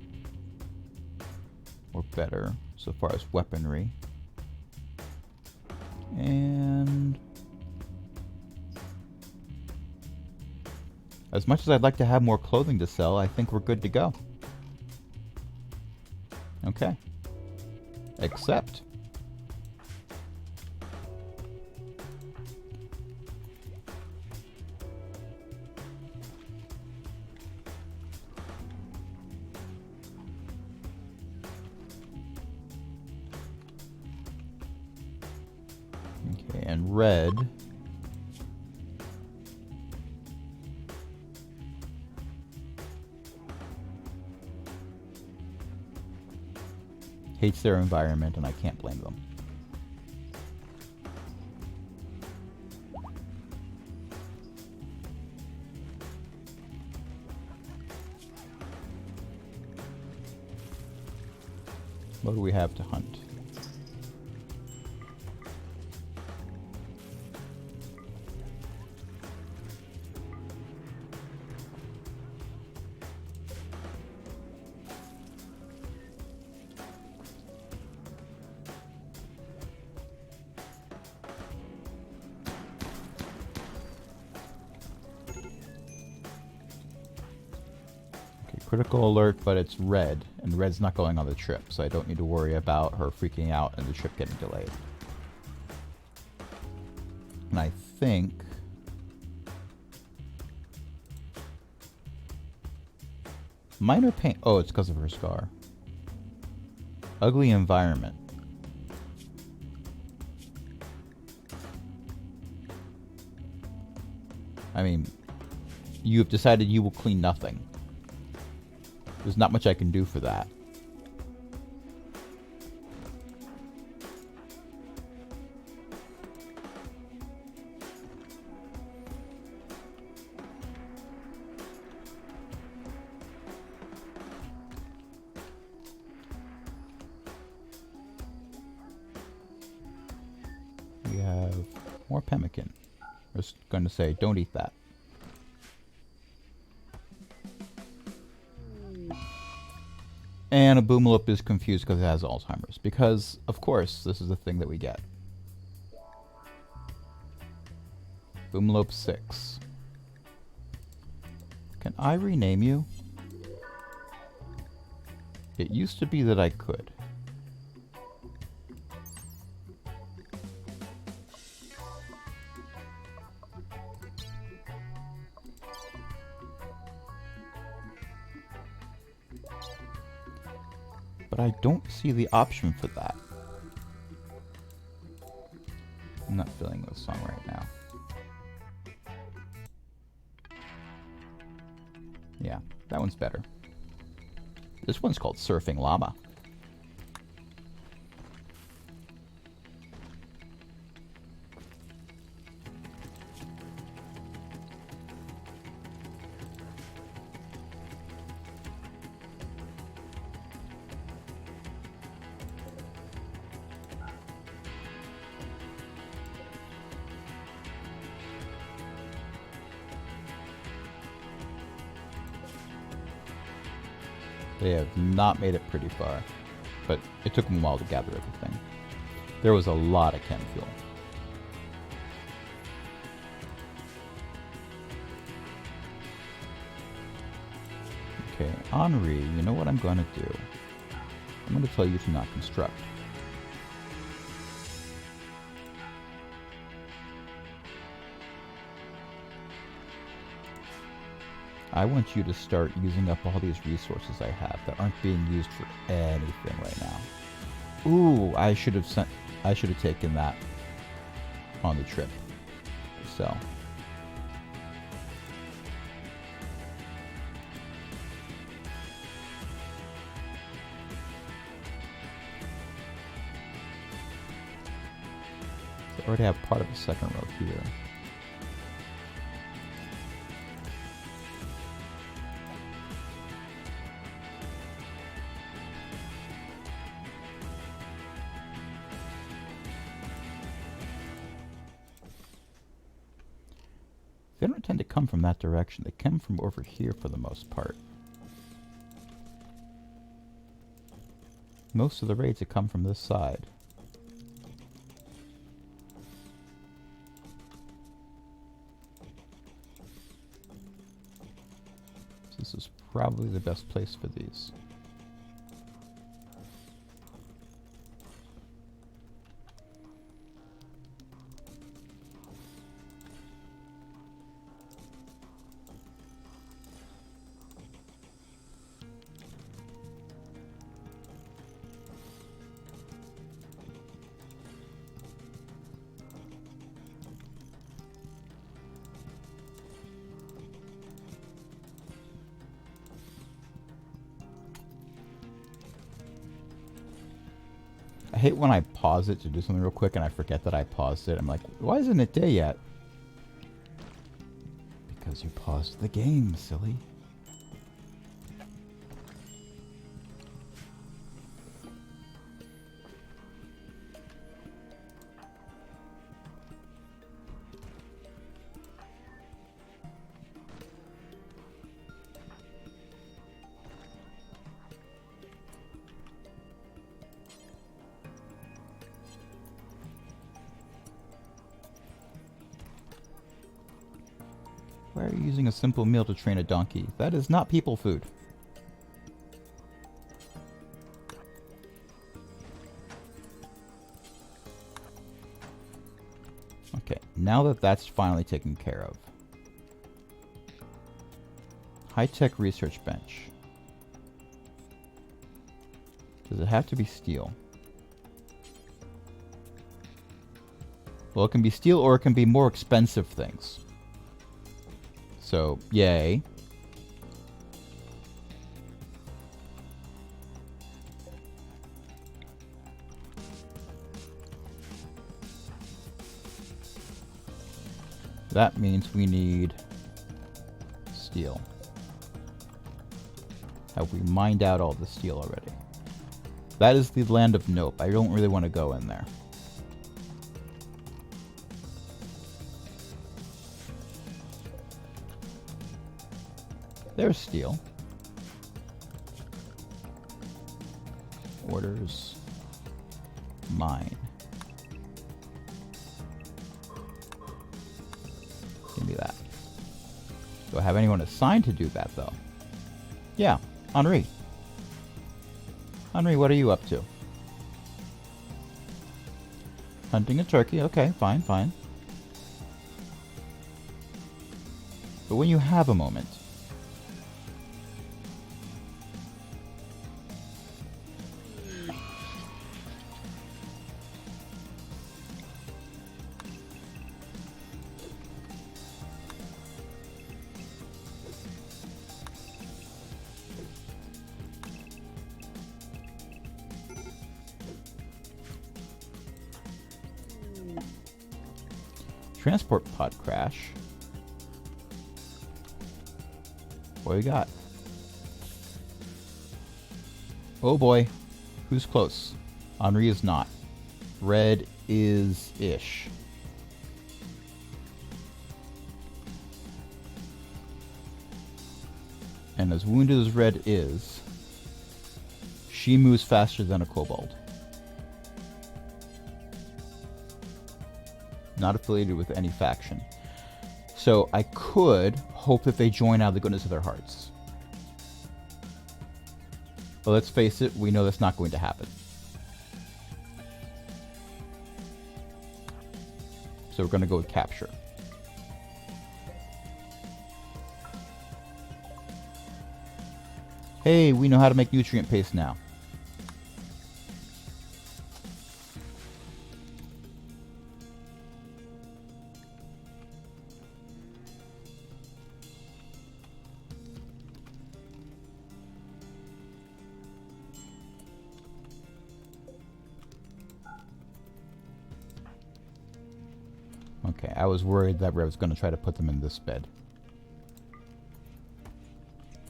or better so far as weaponry. And as much as I'd like to have more clothing to sell, I think we're good to go. Okay. Except okay, and Red hates their environment, and I can't blame them. What do we have to hunt? Critical alert, but it's red, and red's not going on the trip, so I don't need to worry about her freaking out and the trip getting delayed. And I think... minor pain... oh, it's because of her scar. Ugly environment. I mean, you have decided you will clean nothing. There's not much I can do for that. We have more pemmican. I was going to say, don't eat that. And a Boomalip is confused because it has Alzheimer's. Because, of course, this is the thing that we get. Boomalip 6. Can I rename you? It used to be that I could. But I don't see the option for that. I'm not feeling this song right now. Yeah, that one's better. This one's called Surfing Llama. They have not made it pretty far, but it took them a while to gather everything. There was a lot of chem fuel. Okay, Henri, you know what I'm going to do? I'm going to tell you to not construct. I want you to start using up all these resources I have that aren't being used for anything right now. Ooh, I should have taken that on the trip. So. I already have part of the second row here. They don't tend to come from that direction. They come from over here for the most part. Most of the raids that come from this side. So this is probably the best place for these. hate when I pause it to do something real quick and I forget that I paused it. I'm like, why isn't it day yet? Because you paused the game, silly. Why are you using a simple meal to train a donkey? That is not people food. Okay, now that that's finally taken care of. High-tech research bench. Does it have to be steel? Well, it can be steel or it can be more expensive things. So, yay. That means we need steel. Have we mined out all the steel already? That is the land of nope. I don't really want to go in there. There's steel. Orders. Mine. Give me that. Do I have anyone assigned to do that, though? Yeah, Henri. Henri, what are you up to? Hunting a turkey. Okay, fine, fine. But when you have a moment... Transport pod crash. What do we got? Oh boy. Who's close? Henri is not. Red is ish. And as wounded as Red is, she moves faster than a kobold. Not affiliated with any faction. So I could hope that they join out of the goodness of their hearts. But let's face it, we know that's not going to happen. So we're going to go with capture. Hey, we know how to make nutrient paste now. Okay, I was worried that Red was going to try to put them in this bed.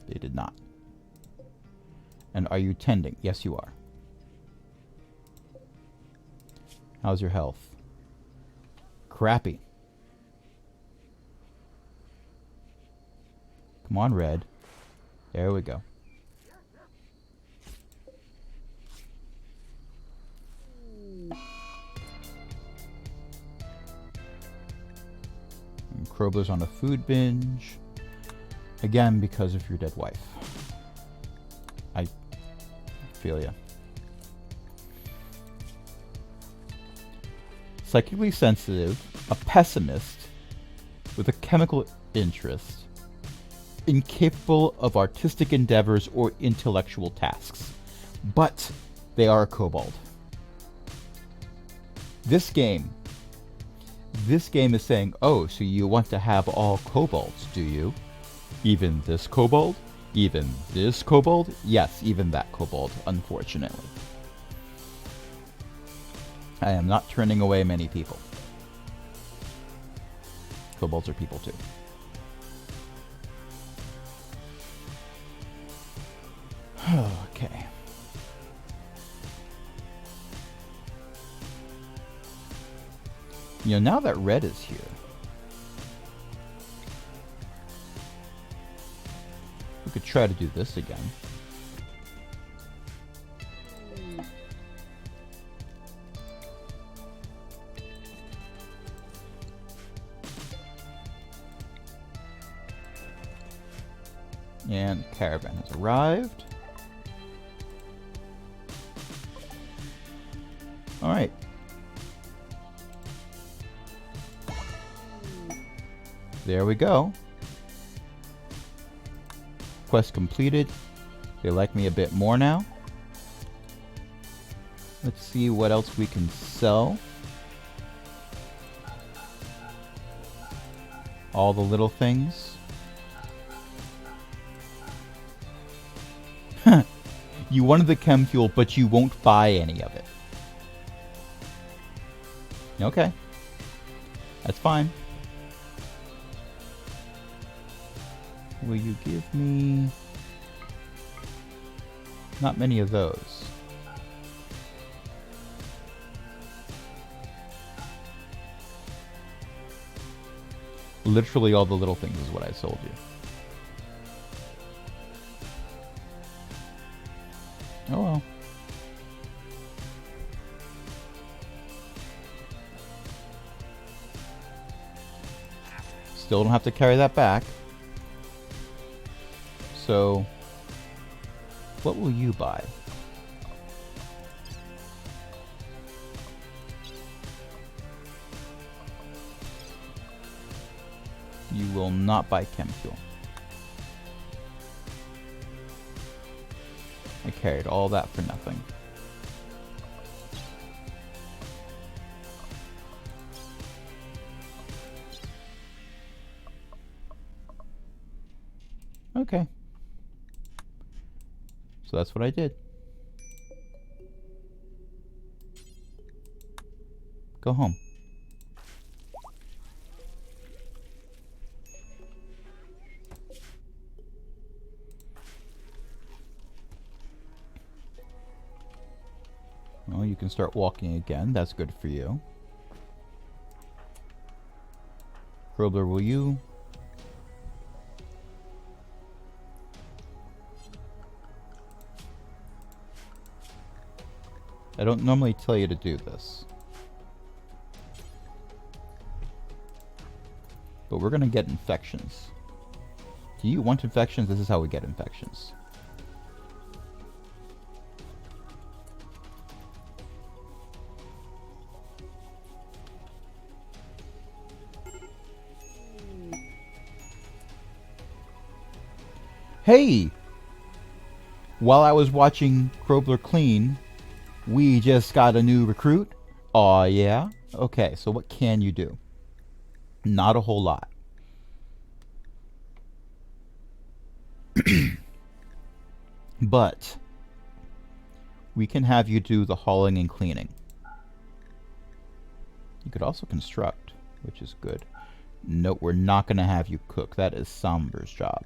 They did not. And are you tending? Yes, you are. How's your health? Crappy. Come on, Red. There we go. And Crowbar's on a food binge. Again, because of your dead wife. I feel ya. Psychically sensitive, a pessimist with a chemical interest, incapable of artistic endeavors or intellectual tasks. But they are a kobold. This game is saying, oh, so you want to have all kobolds, do you? Even this kobold? Even this kobold? Yes, even that kobold, unfortunately. I am not turning away many people. Kobolds are people too. Okay. You know, now that red is here, we could try to do this again. And the caravan has arrived. Alright. There we go. Quest completed. They like me a bit more now. Let's see what else we can sell. All the little things. You wanted the chem fuel, but you won't buy any of it. Okay. That's fine. Will you give me... Not many of those. Literally all the little things is what I sold you. Oh well. Still don't have to carry that back. So, what will you buy? You will not buy chem fuel. I carried all that for nothing. Okay. So that's what I did. Go home. Well, you can start walking again. That's good for you. Krobler, will you? I don't normally tell you to do this. But we're gonna get infections. Do you want infections? This is how we get infections. Hey! While I was watching Krobler clean, we just got a new recruit. Aw, yeah? Okay, so what can you do? Not a whole lot. But we can have you do the hauling and cleaning. You could also construct, which is good. Nope, we're not going to have you cook. That is Somber's job.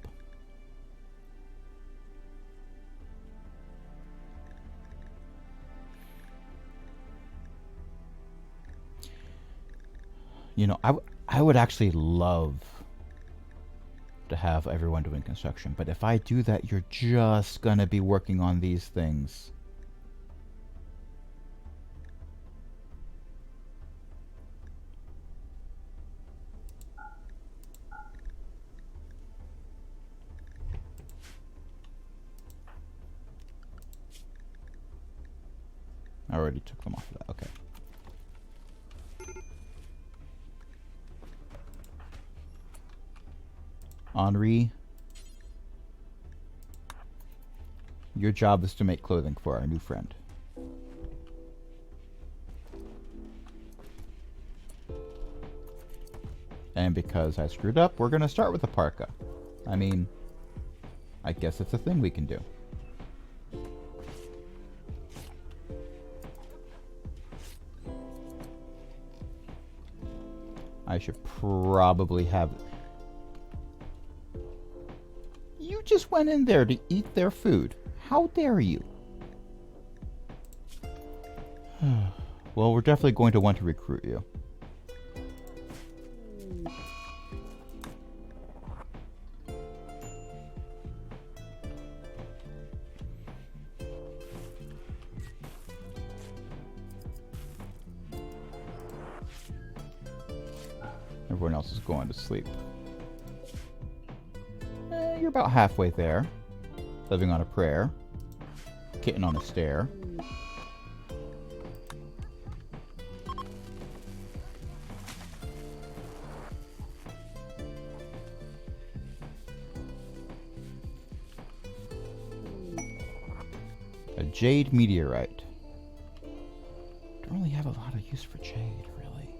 You know, I would actually love to have everyone doing construction, but if I do that, you're just gonna be working on these things. I already took them off of that. Okay. Henri, your job is to make clothing for our new friend. And because I screwed up, we're going to start with a parka. I mean, I guess it's a thing we can do. probably have... You just went in there to eat their food. How dare you? Well, we're definitely going to want to recruit you. Everyone else is going to sleep. You're about halfway there. Living on a prayer. Kitten on a stair. A jade meteorite. Don't really have a lot of use for jade, really.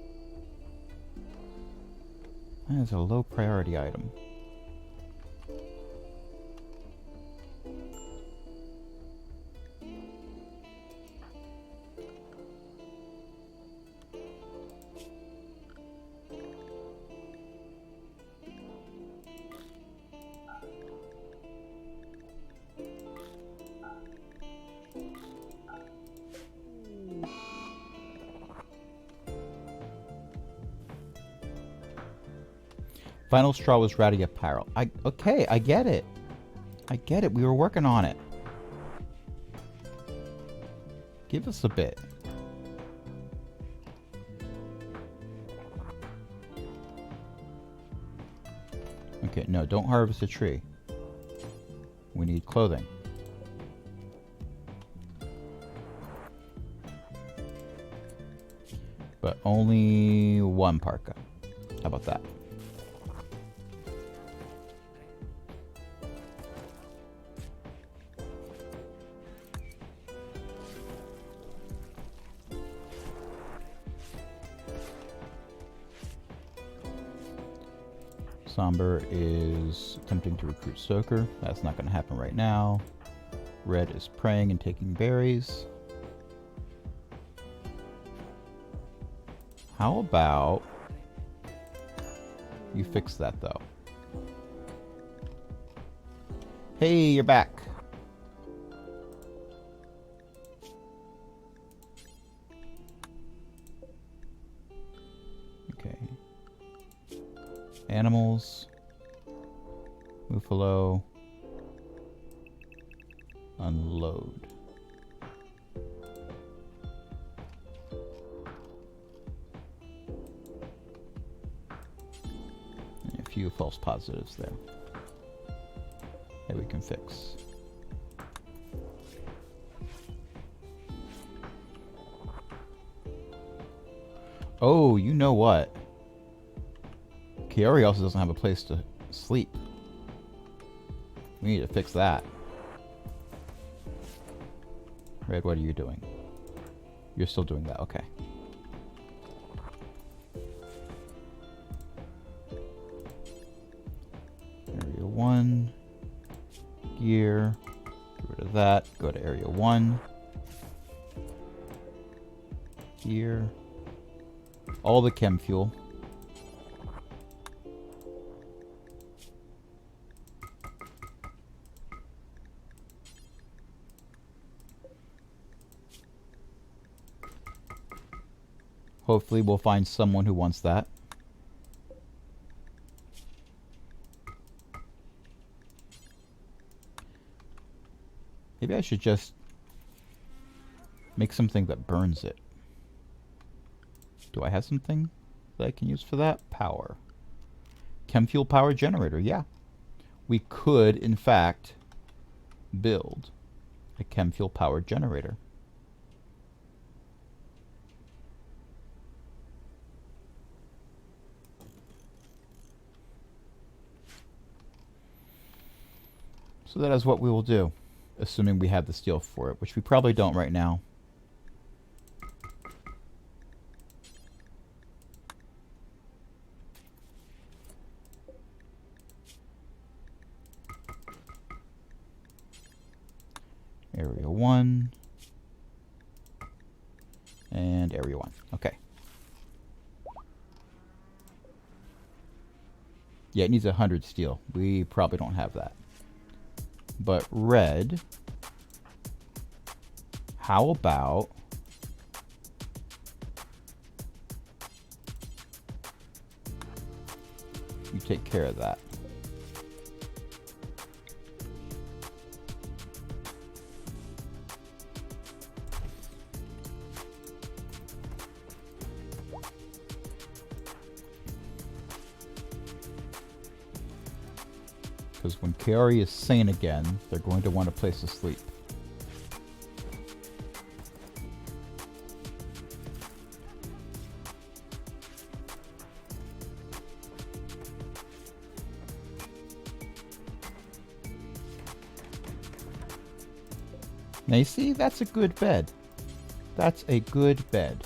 That is a low priority item. Final straw was ratty apparel. Okay, I get it. I get it. We were working on it. Give us a bit. Okay, no, don't harvest a tree. We need clothing. But only one parka. How about that? Somber is attempting to recruit Stoker. That's not going to happen right now. Red is praying and taking berries. How about you fix that, though? Hey, you're back. Okay. Animals. Buffalo. Unload. And a few false positives there that we can fix. Oh, you know what? Kiori also doesn't have a place to sleep. We need to fix that. Red, what are you doing? You're still doing that, okay. Area 1. Gear. Get rid of that. Go to Area 1. Gear. All the chem fuel. Hopefully we'll find someone who wants that. Maybe I should just make something that burns it. Do I have something that I can use for that? Power. Chem fuel power generator, yeah. We could, in fact, build a chem fuel power generator. So that is what we will do, assuming we have the steel for it, which we probably don't right now. Area 1. And Area 1. Okay. Yeah, it needs 100 steel. We probably don't have that. But red, how about you take care of that? Because when Kaori is sane again, they're going to want a place to sleep. Now you see, that's a good bed. That's a good bed.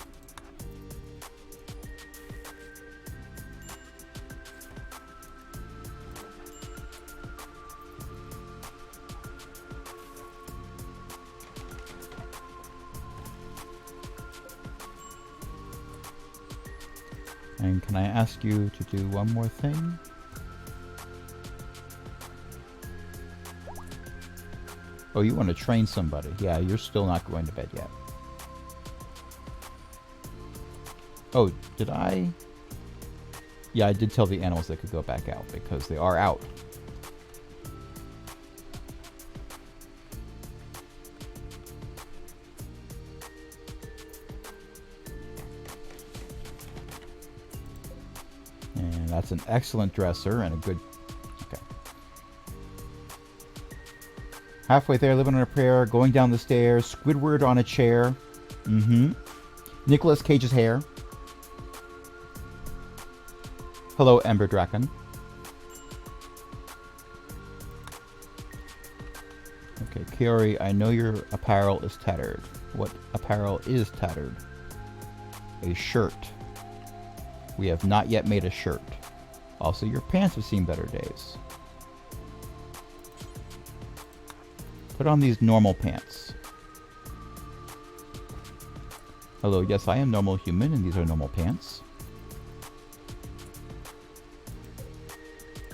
And can I ask you to do one more thing? Oh, you want to train somebody. Yeah, you're still not going to bed yet. Oh, did I? Yeah, I did tell the animals they could go back out because they are out. And that's an excellent dresser and a good... Okay. Halfway there, living on a prayer, going down the stairs, Squidward on a chair. Nicolas Cage's hair. Hello, Ember Draken. Okay, Kaori, I know your apparel is tattered. What apparel is tattered? A shirt. We have not yet made a shirt. Also, your pants have seen better days. Put on these normal pants. Hello, yes, I am normal human, and these are normal pants.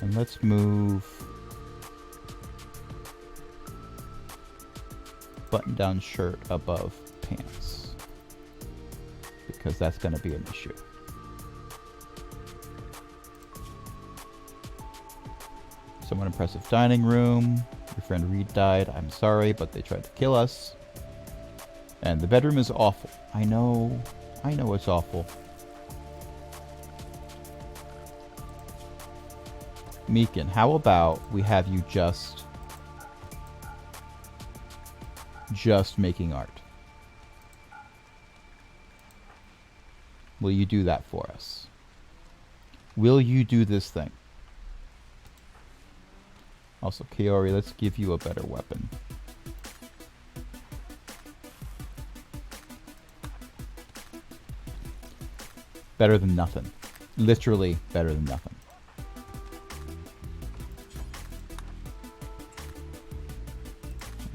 And let's move button-down shirt above pants, because that's going to be an issue. Somewhat impressive dining room. Your friend Reed died. I'm sorry, but they tried to kill us. And the bedroom is awful. I know it's awful. Meekin, how about we have you just making art? Will you do that for us? Will you do this thing? Also, Kaori, let's give you a better weapon. Better than nothing. Literally better than nothing.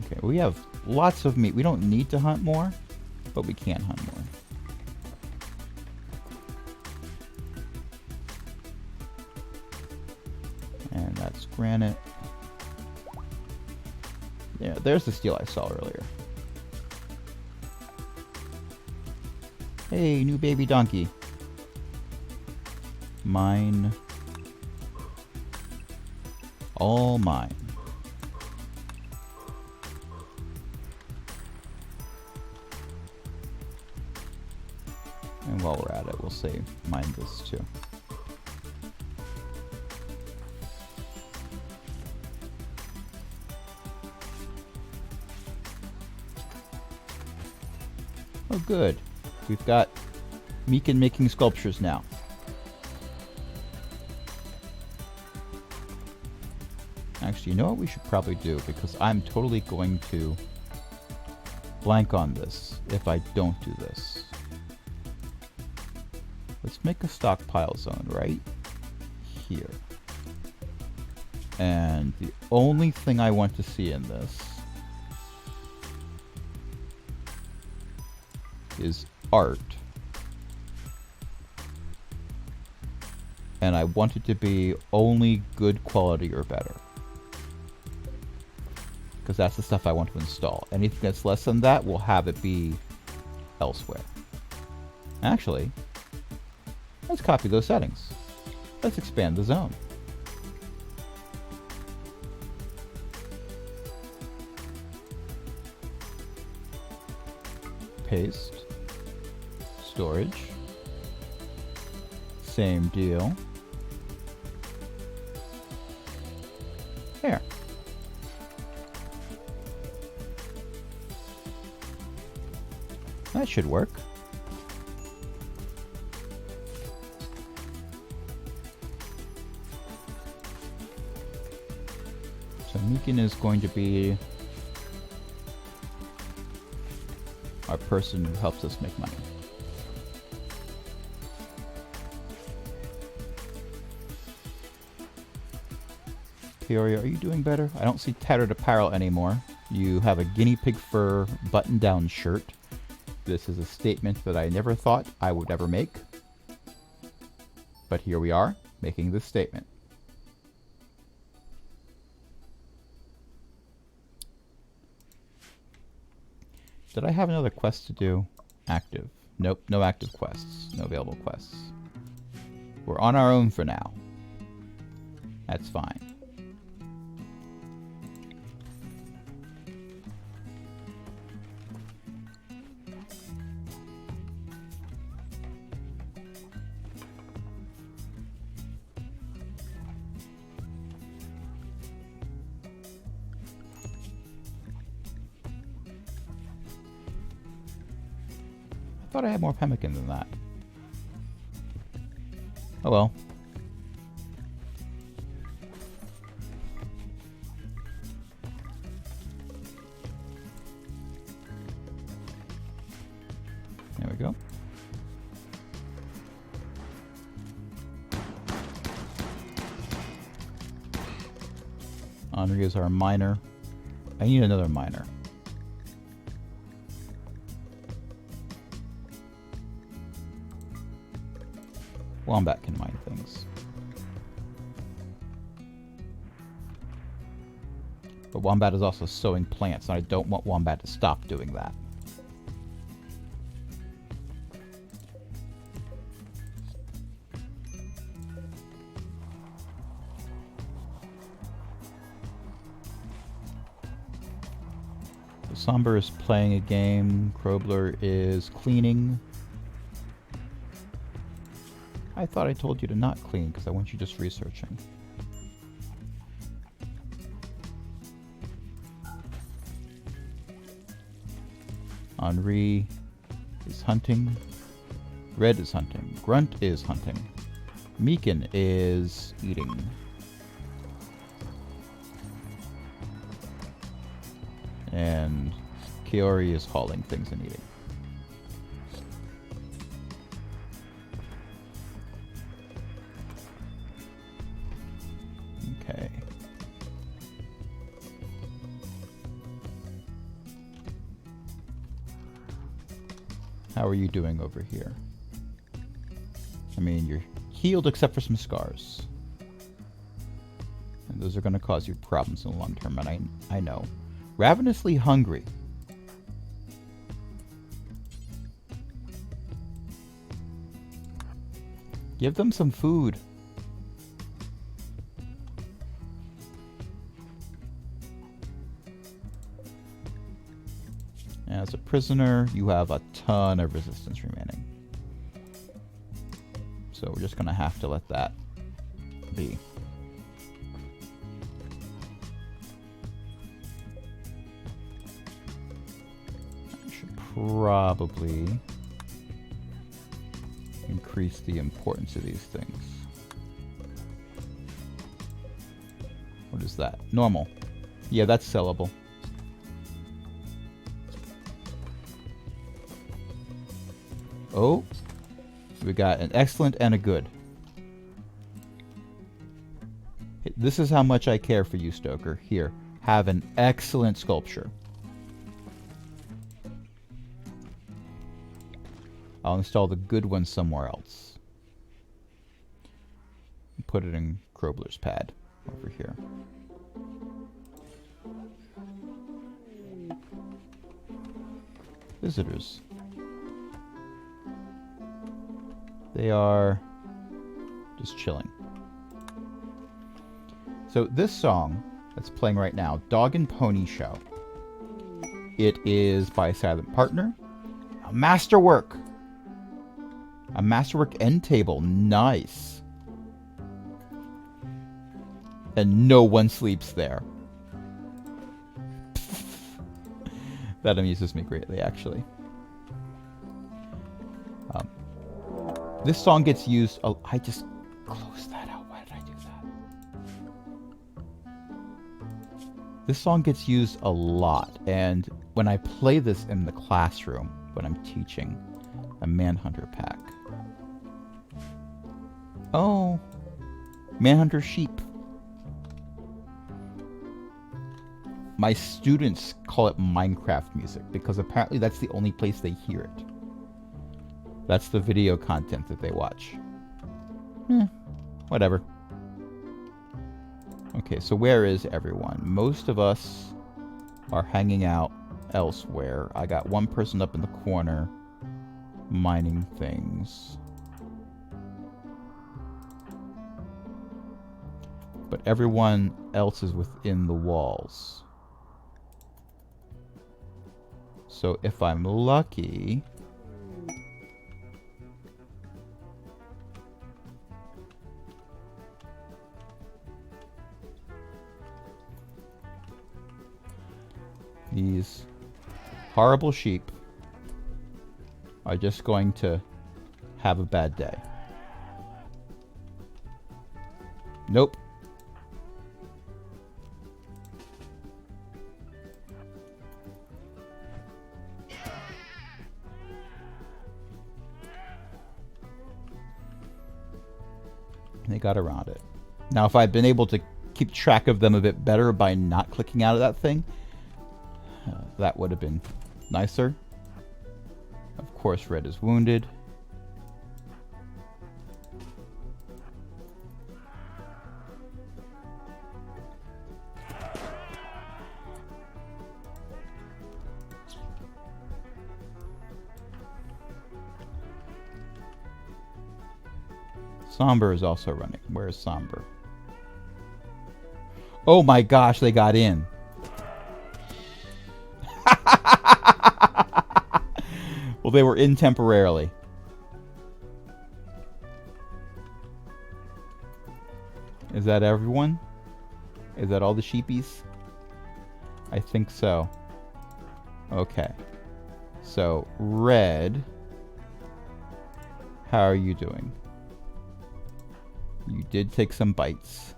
Okay, we have lots of meat. We don't need to hunt more, but we can hunt more. And that's granite. Yeah, there's the steel I saw earlier. Hey, new baby donkey. Mine. All mine. And while we're at it, we'll say mine this too. Oh, good. We've got Meekin making sculptures now. Actually, you know what we should probably do? Because I'm totally going to blank on this if I don't do this. Let's make a stockpile zone right here. And the only thing I want to see in this is art and I want it to be only good quality or better. Because that's the stuff I want to install. Anything that's less than that, we'll have it be elsewhere. Actually, let's copy those settings. Let's expand the zone. Paste. Storage. Same deal. There. That should work. So Meekin is going to be our person who helps us make money. Peoria, are you doing better? I don't see tattered apparel anymore. You have a guinea pig fur button-down shirt. This is a statement that I never thought I would ever make. But here we are, making this statement. Did I have another quest to do? Active. Nope, no active quests. No available quests. We're on our own for now. That's fine. I thought I had more pemmican than that. Oh well. There we go. Henri is our miner. I need another miner. Wombat can mine things. But Wombat is also sowing plants, and I don't want Wombat to stop doing that. So Somber is playing a game. Krobler is cleaning. I thought I told you to not clean because I want you just researching. Henri is hunting. Red is hunting. Grunt is hunting. Meekin is eating. And Kiori is hauling things and eating. Okay. How are you doing over here? I mean, you're healed except for some scars. And those are going to cause you problems in the long term, and I know. Ravenously hungry. Give them some food. As a prisoner, you have a ton of resistance remaining. So we're just going to have to let that be. I should probably increase the importance of these things. What is that? Normal. Yeah, that's sellable. Oh, we got an excellent and a good. This is how much I care for you, Stoker. Here, have an excellent sculpture. I'll install the good one somewhere else. put it in Krobler's pad over here. Visitors. They are just chilling. So this song that's playing right now, Dog and Pony Show. It is by Silent Partner. A masterwork. A masterwork end table. Nice. And no one sleeps there. That amuses me greatly, actually. This song gets used... I just closed that out. Why did I do that? This song gets used a lot. And when I play this in the classroom, when I'm teaching a Manhunter pack... Oh, Manhunter sheep. My students call it Minecraft music because apparently that's the only place they hear it. That's the video content that they watch. Whatever. Okay, so where is everyone? Most of us are hanging out elsewhere. I got one person up in the corner mining things. But everyone else is within the walls. So if I'm lucky... these horrible sheep are just going to have a bad day. Nope. They got around it. Now, if I'd been able to keep track of them a bit better by not clicking out of that thing, that would have been nicer. Of course, Red is wounded. Somber is also running. Where is Somber? Oh my gosh, they got in. Well, they were in temporarily. Is that everyone? Is that all the sheepies? I think so. Okay. So, Red. How are you doing? You did take some bites.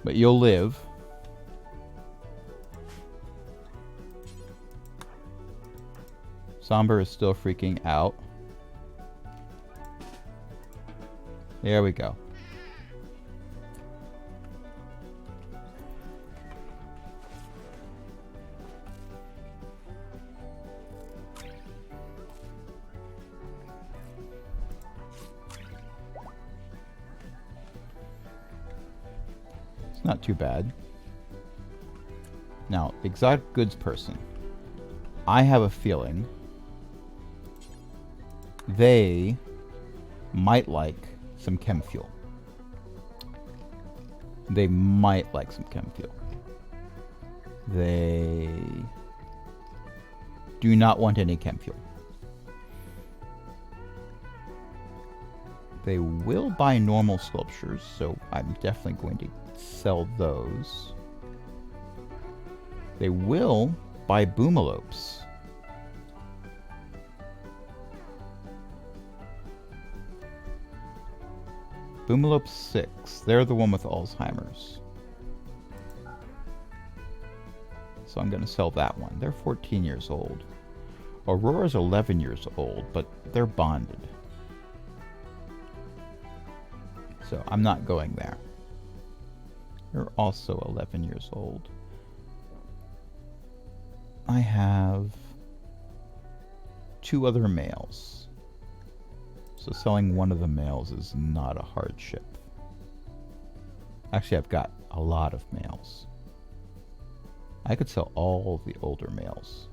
But you'll live. Somber is still freaking out. There we go. It's not too bad. Now, exotic goods person. I have a feeling they might like some chem fuel. They might like some chem fuel. They do not want any chem fuel. They will buy normal sculptures, so I'm definitely going to sell those. They will buy boomalopes. Boomalope 6. They're the one with Alzheimer's. So I'm going to sell that one. They're 14 years old. Aurora's 11 years old, but they're bonded. So I'm not going there. You're also 11 years old. I have 2 other males. So selling one of the males is not a hardship. Actually, I've got a lot of males. I could sell all the older males.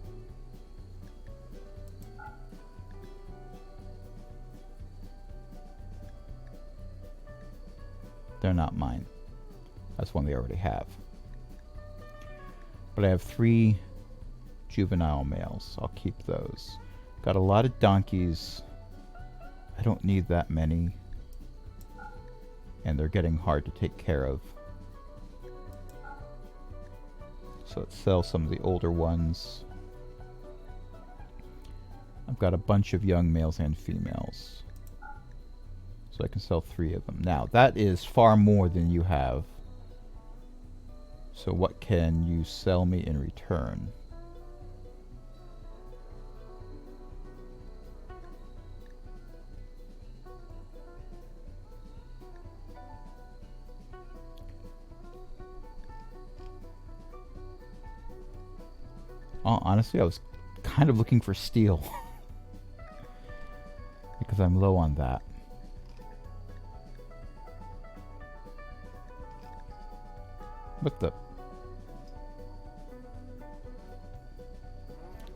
They're not mine. That's one they already have. But I have 3 juvenile males. I'll keep those. Got a lot of donkeys. I don't need that many. And they're getting hard to take care of. So let's sell some of the older ones. I've got a bunch of young males and females. So I can sell 3 of them. Now, that is far more than you have. So what can you sell me in return? Oh, honestly, I was kind of looking for steel. Because I'm low on that. What the?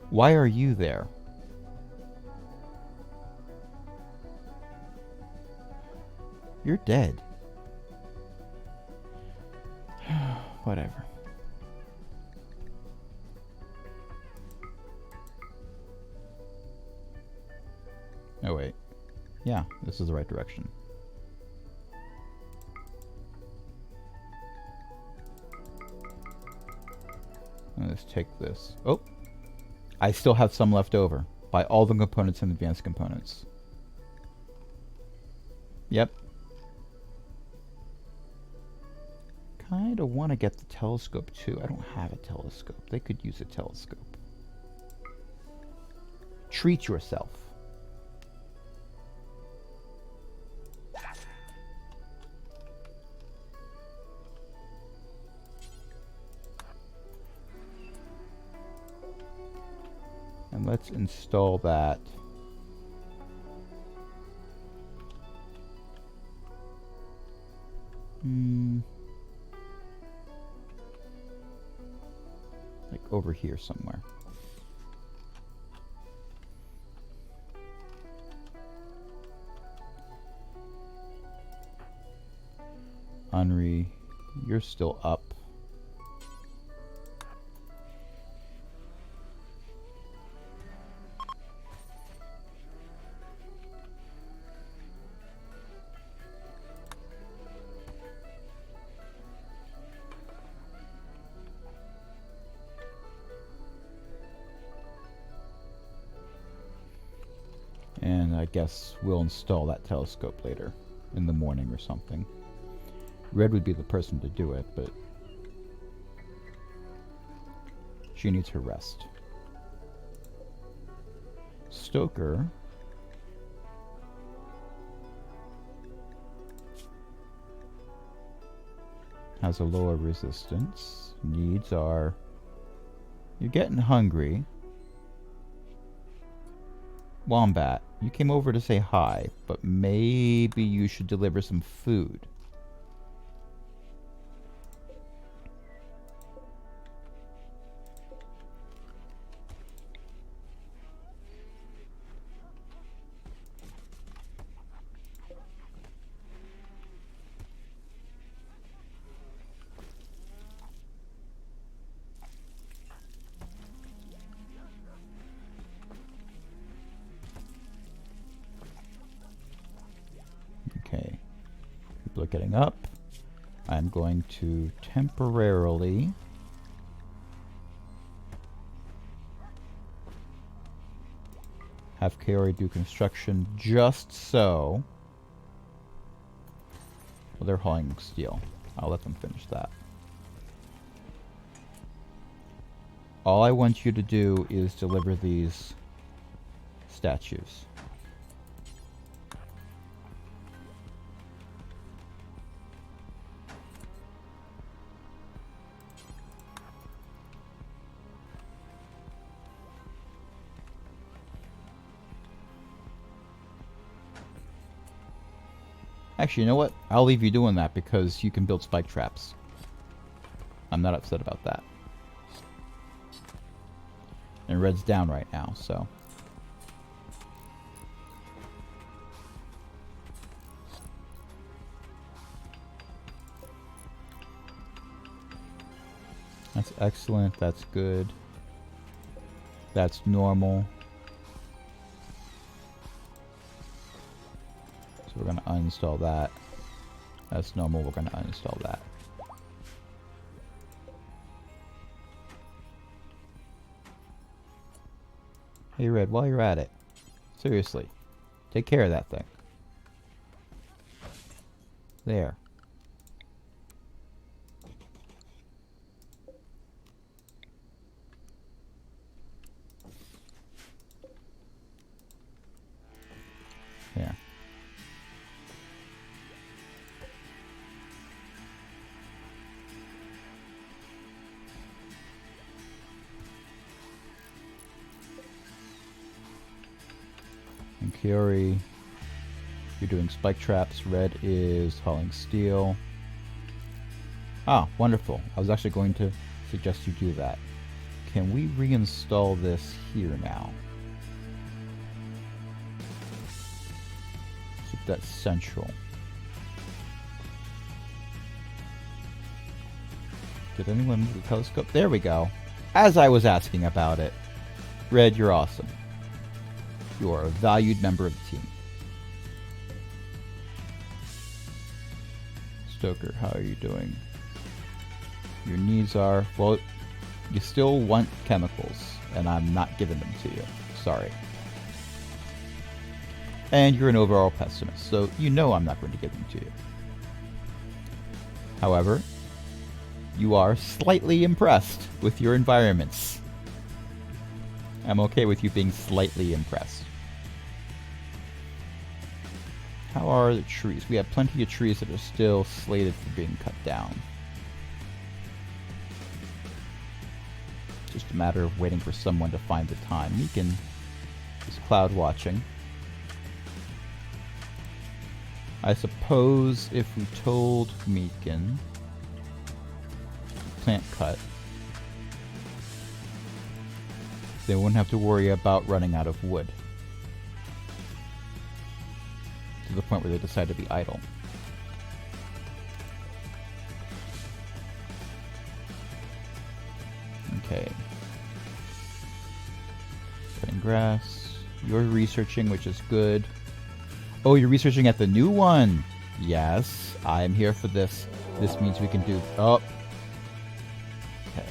Why are you there? You're dead. Whatever. Oh wait. Yeah, this is the right direction. Let's take this. Oh! I still have some left over. Buy all the components and advanced components. Yep. Kinda want to get the telescope too. I don't have a telescope. They could use a telescope. Treat yourself. And let's install that. Like over here somewhere. Henri, you're still up. And I guess we'll install that telescope later in the morning or something. Red would be the person to do it, but she needs her rest. Stoker has a lower resistance. Needs are... You're getting hungry. Wombat, you came over to say hi, but maybe you should deliver some food. Okay, people are getting up. I'm going to temporarily have Kaori do construction just so. Well, they're hauling steel. I'll let them finish that. All I want you to do is deliver these statues. Actually, you know what? I'll leave you doing that because you can build spike traps. I'm not upset about that. And red's down right now, so. That's excellent. That's good. That's normal. So we're going to uninstall that. That's normal. We're going to uninstall that. Hey, Red, while you're at it, seriously, take care of that thing. There. There. And Kiori, you're doing spike traps. Red is hauling steel. Ah, wonderful. I was actually going to suggest you do that. Can we reinstall this here now? Keep that central. Did anyone move the telescope? There we go. As I was asking about it. Red, you're awesome. You are a valued member of the team. Stoker, how are you doing? Your needs are, well, you still want chemicals, and I'm not giving them to you. Sorry. And you're an overall pessimist, so you know I'm not going to give them to you. However, you are slightly impressed with your environments. I'm okay with you being slightly impressed. How are the trees? We have plenty of trees that are still slated for being cut down. Just a matter of waiting for someone to find the time. Meekin is cloud watching. I suppose if we told Meekin plant cut, they wouldn't have to worry about running out of wood. To the point where they decide to be idle. Okay. Cutting grass. You're researching, which is good. Oh, you're researching at the new one! Yes, I'm here for this. This means we can do... Oh! Okay.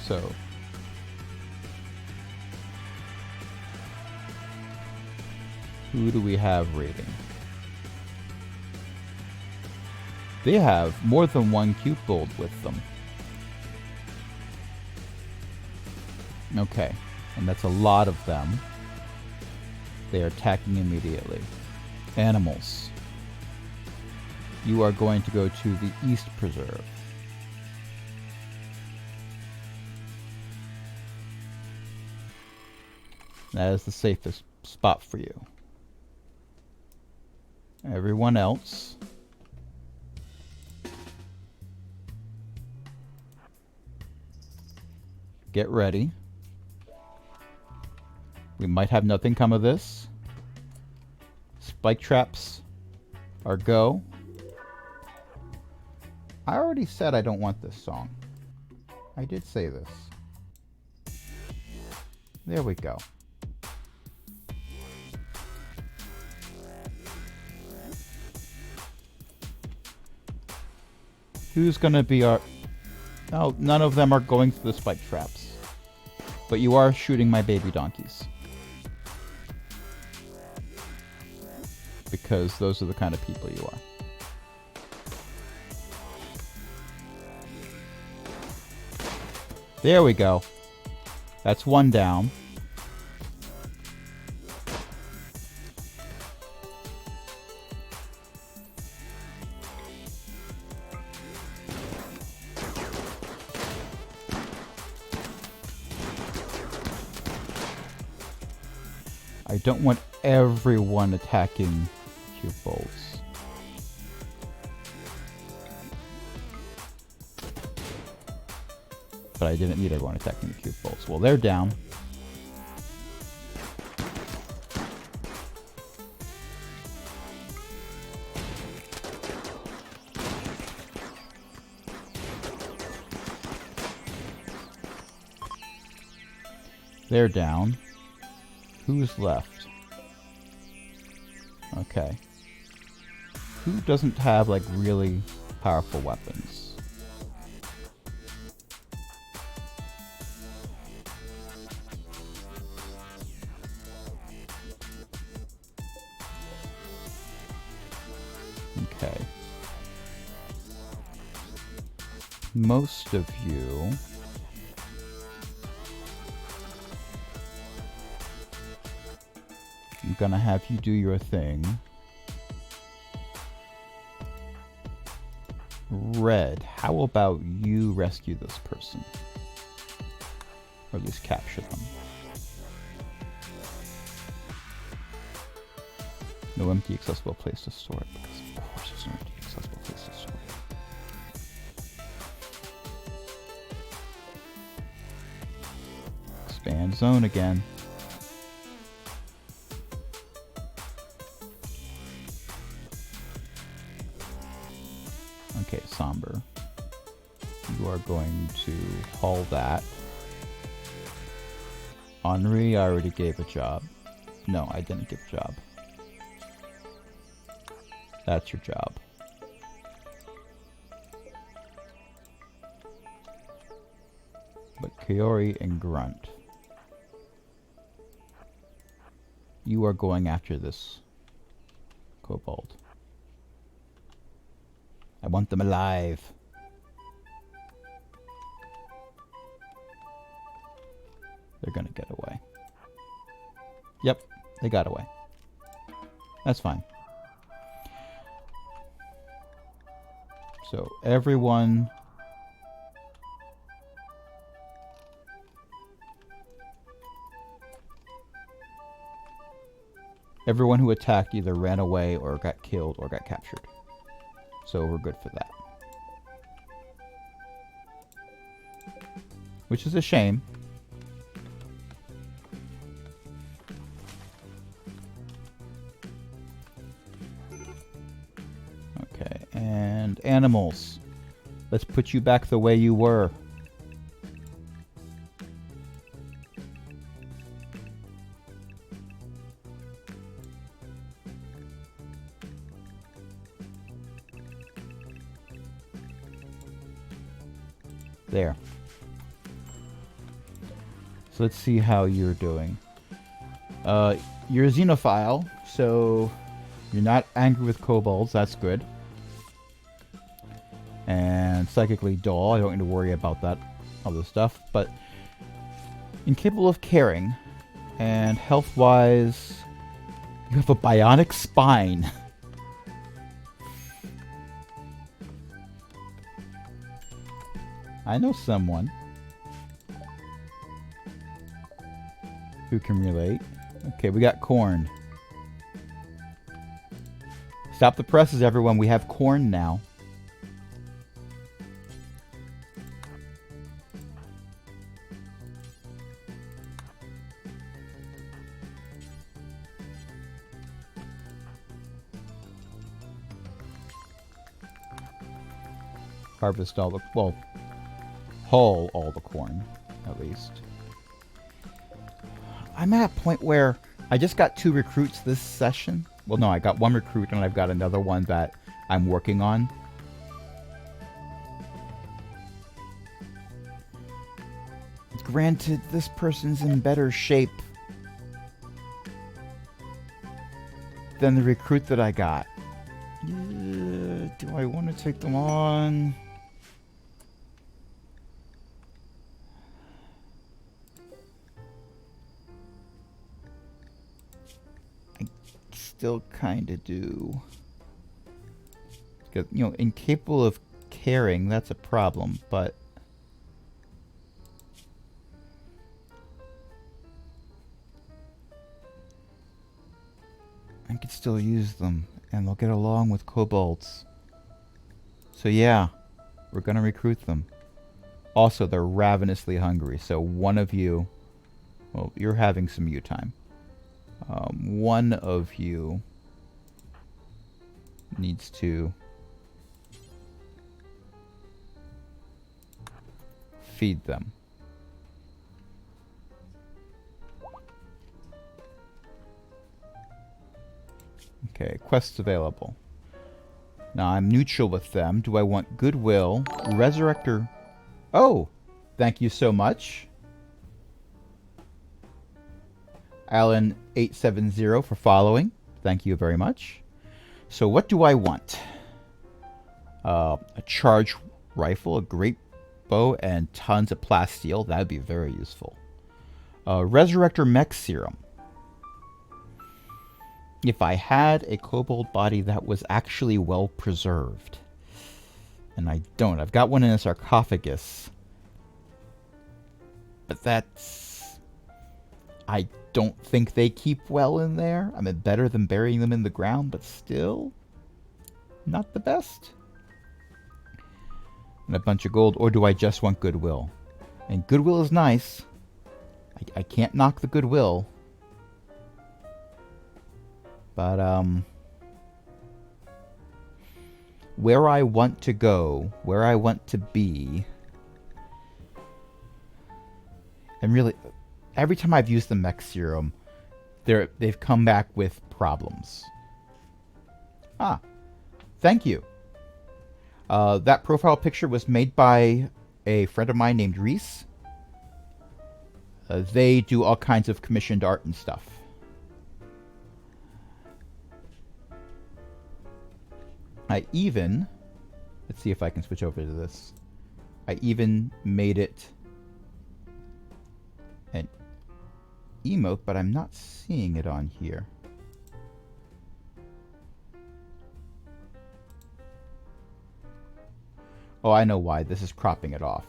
So... who do we have raiding? They have more than one Kobold with them. Okay, and that's a lot of them. They are attacking immediately. Animals. You are going to go to the East Preserve. That is the safest spot for you. Everyone else, get ready. We might have nothing come of this. Spike traps are go. I already said I don't want this song. I did say this. There we go. Who's gonna be our... No, none of them are going through the spike traps. But you are shooting my baby donkeys. Because those are the kind of people you are. There we go. That's one down. I don't want everyone attacking Kobolds. But I didn't need everyone attacking the Kobolds. Well, they're down. They're down. Who's left? Okay. Who doesn't have, like, really powerful weapons? Okay. Most of you... I'm gonna have you do your thing. Red, how about you rescue this person? Or at least capture them. No empty accessible place to store it, because of course there's no empty accessible place to store it. Expand zone again. Okay, Somber. You are going to haul that. Henri, I already gave a job. No, I didn't give a job. That's your job. But Kaori and Grunt, you are going after this kobold. I want them alive. They're gonna get away. Yep, they got away. That's fine. So everyone... Everyone who attacked either ran away or got killed or got captured. So we're good for that. Which is a shame. Okay, and animals. Let's put you back the way you were. There. So let's see how you're doing. You're a xenophile, so you're not angry with kobolds. That's good. And psychically dull. I don't need to worry about that other stuff. But incapable of caring. And health-wise, you have a bionic spine. I know someone who can relate. Okay, we got corn. Stop the presses, everyone. We have corn now. Harvest all the... well... haul all the corn, at least. I'm at a point where I just got 2 recruits this session. Well, no, I got 1 recruit and I've got another one that I'm working on. Granted, this person's in better shape than the recruit that I got. Do I want to take them on? Still kind of do. Because, you know, incapable of caring, that's a problem, but... I could still use them, and they'll get along with kobolds. So yeah, we're gonna recruit them. Also, they're ravenously hungry. So one of you, well, you're having some you time. One of you needs to feed them. Okay, quests available. Now I'm neutral with them. Do I want goodwill? Resurrector. Oh, thank you so much. Alan870 for following. Thank you very much. So what do I want? A charge rifle, a great bow, and tons of plasteel. That would be very useful. Resurrector mech serum. If I had a kobold body that was actually well preserved. And I don't. I've got one in a sarcophagus. But that's... I don't think they keep well in there. I mean, better than burying them in the ground, but still not the best. And a bunch of gold, or do I just want goodwill? And goodwill is nice. I can't knock the goodwill. But, where I want to go, where I want to be, and really, every time I've used the mech serum, they've come back with problems. Ah, thank you. That profile picture was made by a friend of mine named Reese. They do all kinds of commissioned art and stuff. I even, let's see if I can switch over to this. I even made it an emote, but I'm not seeing it on here. Oh, I know why. This is cropping it off.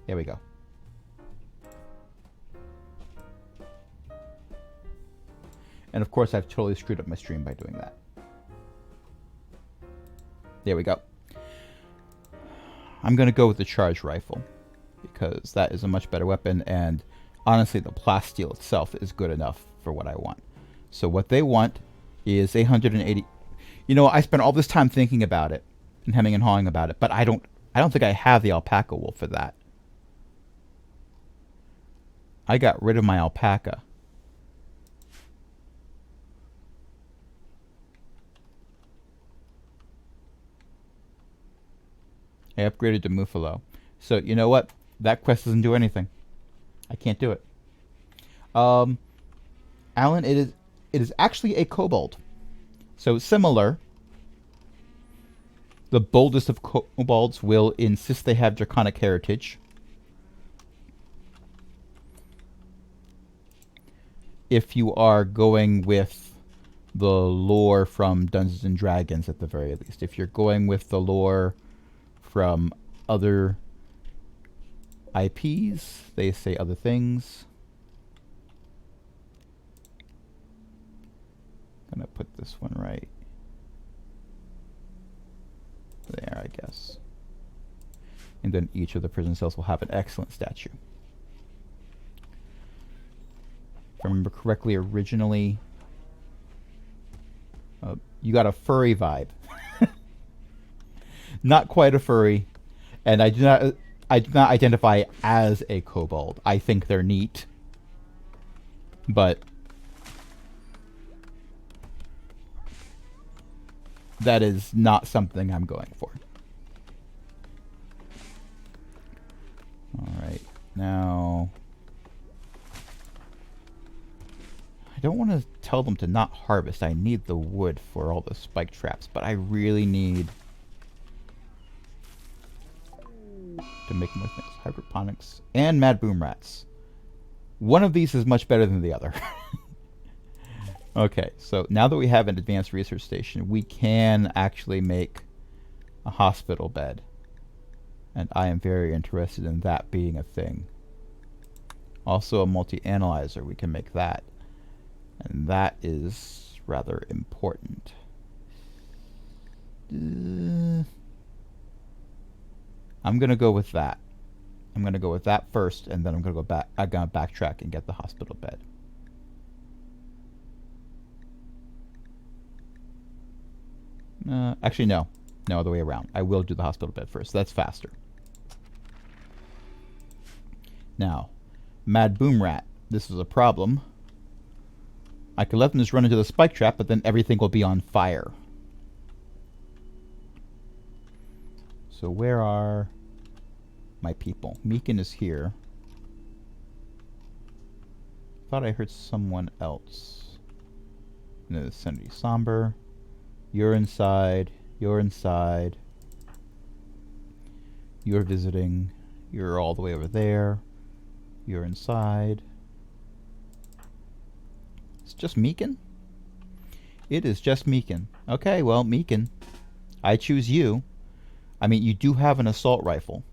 There we go. And of course, I've totally screwed up my stream by doing that. There we go. I'm going to go with the charge rifle, because that is a much better weapon, and honestly, the plasteel itself is good enough for what I want. So what they want is 180... You know, I spent all this time thinking about it, and hemming and hawing about it, but I don't think I have the alpaca wool for that. I got rid of my alpaca. I upgraded to Muffalo. So, you know what? That quest doesn't do anything. I can't do it. Alan, it is actually a kobold. So, similar. The boldest of kobolds will insist they have draconic heritage. If you are going with the lore from Dungeons and Dragons, at the very least. If you're going with the lore from other IPs, they say other things. I'm gonna put this one right there, I guess. And then each of the prison cells will have an excellent statue. If I remember correctly, originally you got a furry vibe. Not quite a furry, and I do not identify as a kobold. I think they're neat, but that is not something I'm going for. All right, now I don't want to tell them to not harvest. I need the wood for all the spike traps, but I really need to make more things. Hydroponics and mad boom rats. One of these is much better than the other. Okay, so now that we have an advanced research station, we can actually make a hospital bed. And I am very interested in that being a thing. Also a multi-analyzer, we can make that. And that is rather important. I'm gonna go with that. I'm gonna go with that first, and then I'm gonna go back. I'm gonna backtrack and get the hospital bed. Actually, no. No other way around. I will do the hospital bed first. That's faster. Now, Mad Boom Rat. This is a problem. I could let them just run into the spike trap, but then everything will be on fire. So where are my people? Meekin is here. Thought I heard someone else. In the vicinity. Somber. You're inside. You're inside. You're visiting. You're all the way over there. You're inside. It's just Meekin? It is just Meekin. Okay, well, Meekin. I choose you. I mean, you do have an assault rifle.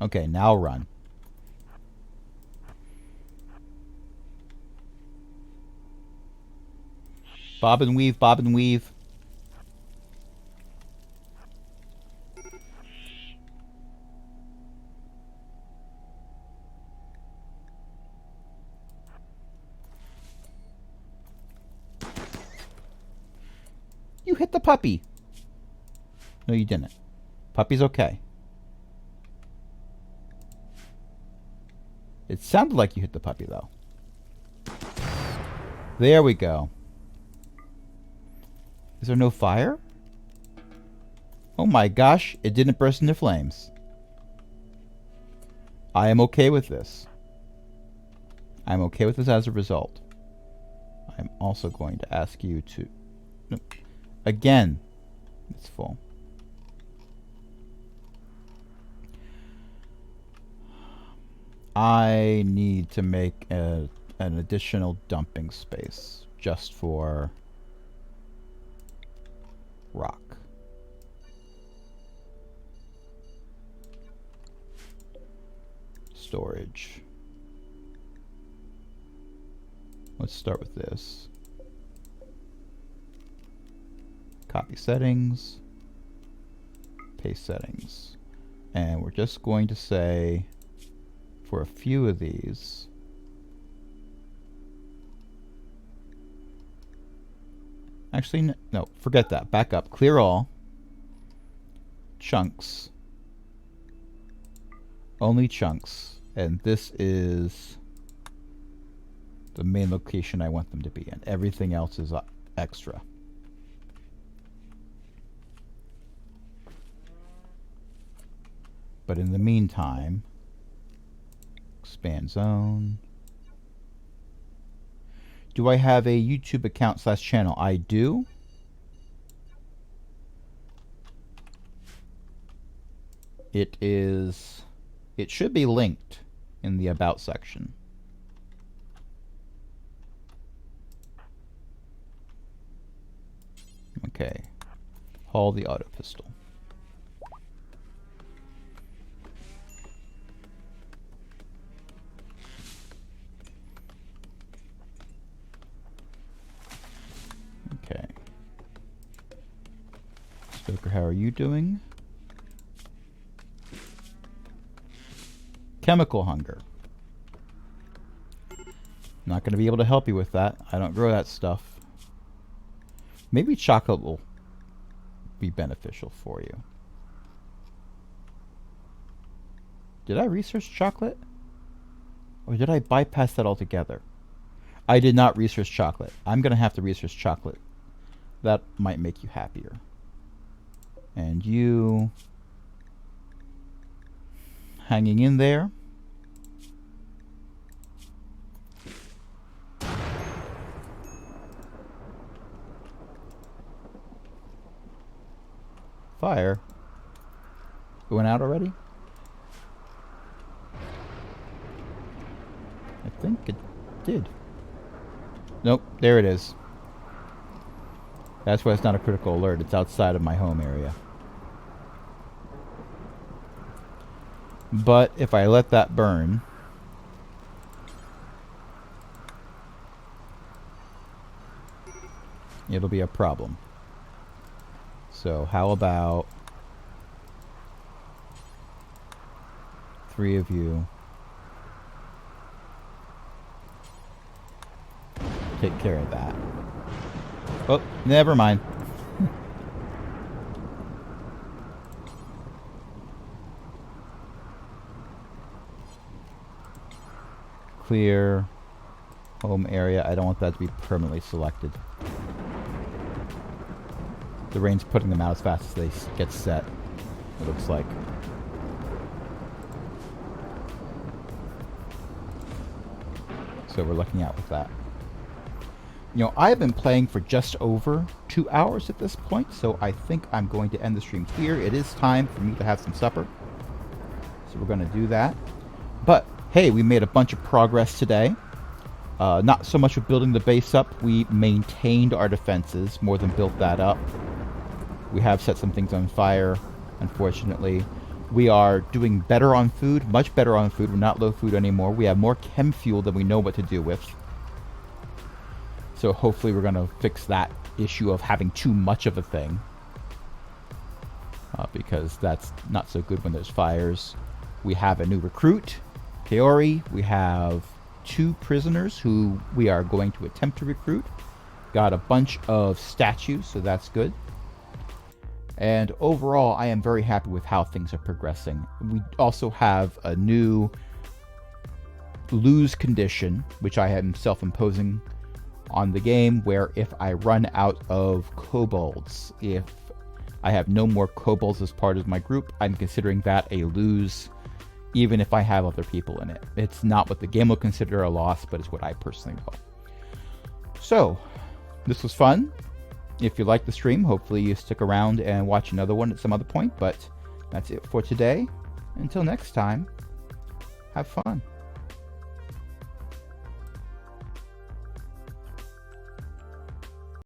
Okay, now run. Bob and weave, bob and weave. You hit the puppy. No, you didn't. Puppy's okay. It sounded like you hit the puppy, though. There we go. Is there no fire? Oh my gosh, it didn't burst into flames. I am okay with this. I'm okay with this as a result. I'm also going to ask you to... No, again, it's full. I need to make an additional dumping space just for rock. Storage. Let's start with this. Copy settings. Paste settings. And we're just going to say for a few of these, actually, no, forget that. Back up. Clear all. Chunks. Only chunks. And this is the main location I want them to be in. Everything else is extra. But in the meantime, expand zone. Do I have a YouTube account / channel? I do. It should be linked in the about section. Okay. Haul the auto pistol. Okay. Stoker, how are you doing? Chemical hunger. Not going to be able to help you with that. I don't grow that stuff. Maybe chocolate will be beneficial for you. Did I research chocolate? Or did I bypass that altogether? I did not research chocolate. I'm going to have to research chocolate. That might make you happier. And you... hanging in there. Fire. It went out already? I think it did. Nope, there it is. That's why it's not a critical alert. It's outside of my home area. But if I let that burn, it'll be a problem. So how about 3 of you take care of that. Oh, never mind. Clear home area. I don't want that to be permanently selected. The rain's putting them out as fast as they get set, it looks like. So we're looking out with that. You know, I've been playing for just over 2 hours at this point, so I think I'm going to end the stream here. It is time for me to have some supper. So we're going to do that. But, hey, we made a bunch of progress today. Not so much with building the base up. We maintained our defenses more than built that up. We have set some things on fire, unfortunately. We are doing better on food, much better on food. We're not low food anymore. We have more chem fuel than we know what to do with. So hopefully we're going to fix that issue of having too much of a thing. Because that's not so good when there's fires. We have a new recruit, Kaori. We have 2 prisoners who we are going to attempt to recruit. Got a bunch of statues, so that's good. And overall, I am very happy with how things are progressing. We also have a new lose condition, which I am self-imposing on the game, where if I run out of kobolds, if I have no more kobolds as part of my group, I'm considering that a lose, even if I have other people in it. It's not what the game will consider a loss, but it's what I personally will. So, this was fun. If you like the stream, hopefully you stick around and watch another one at some other point, but that's it for today. Until next time, have fun.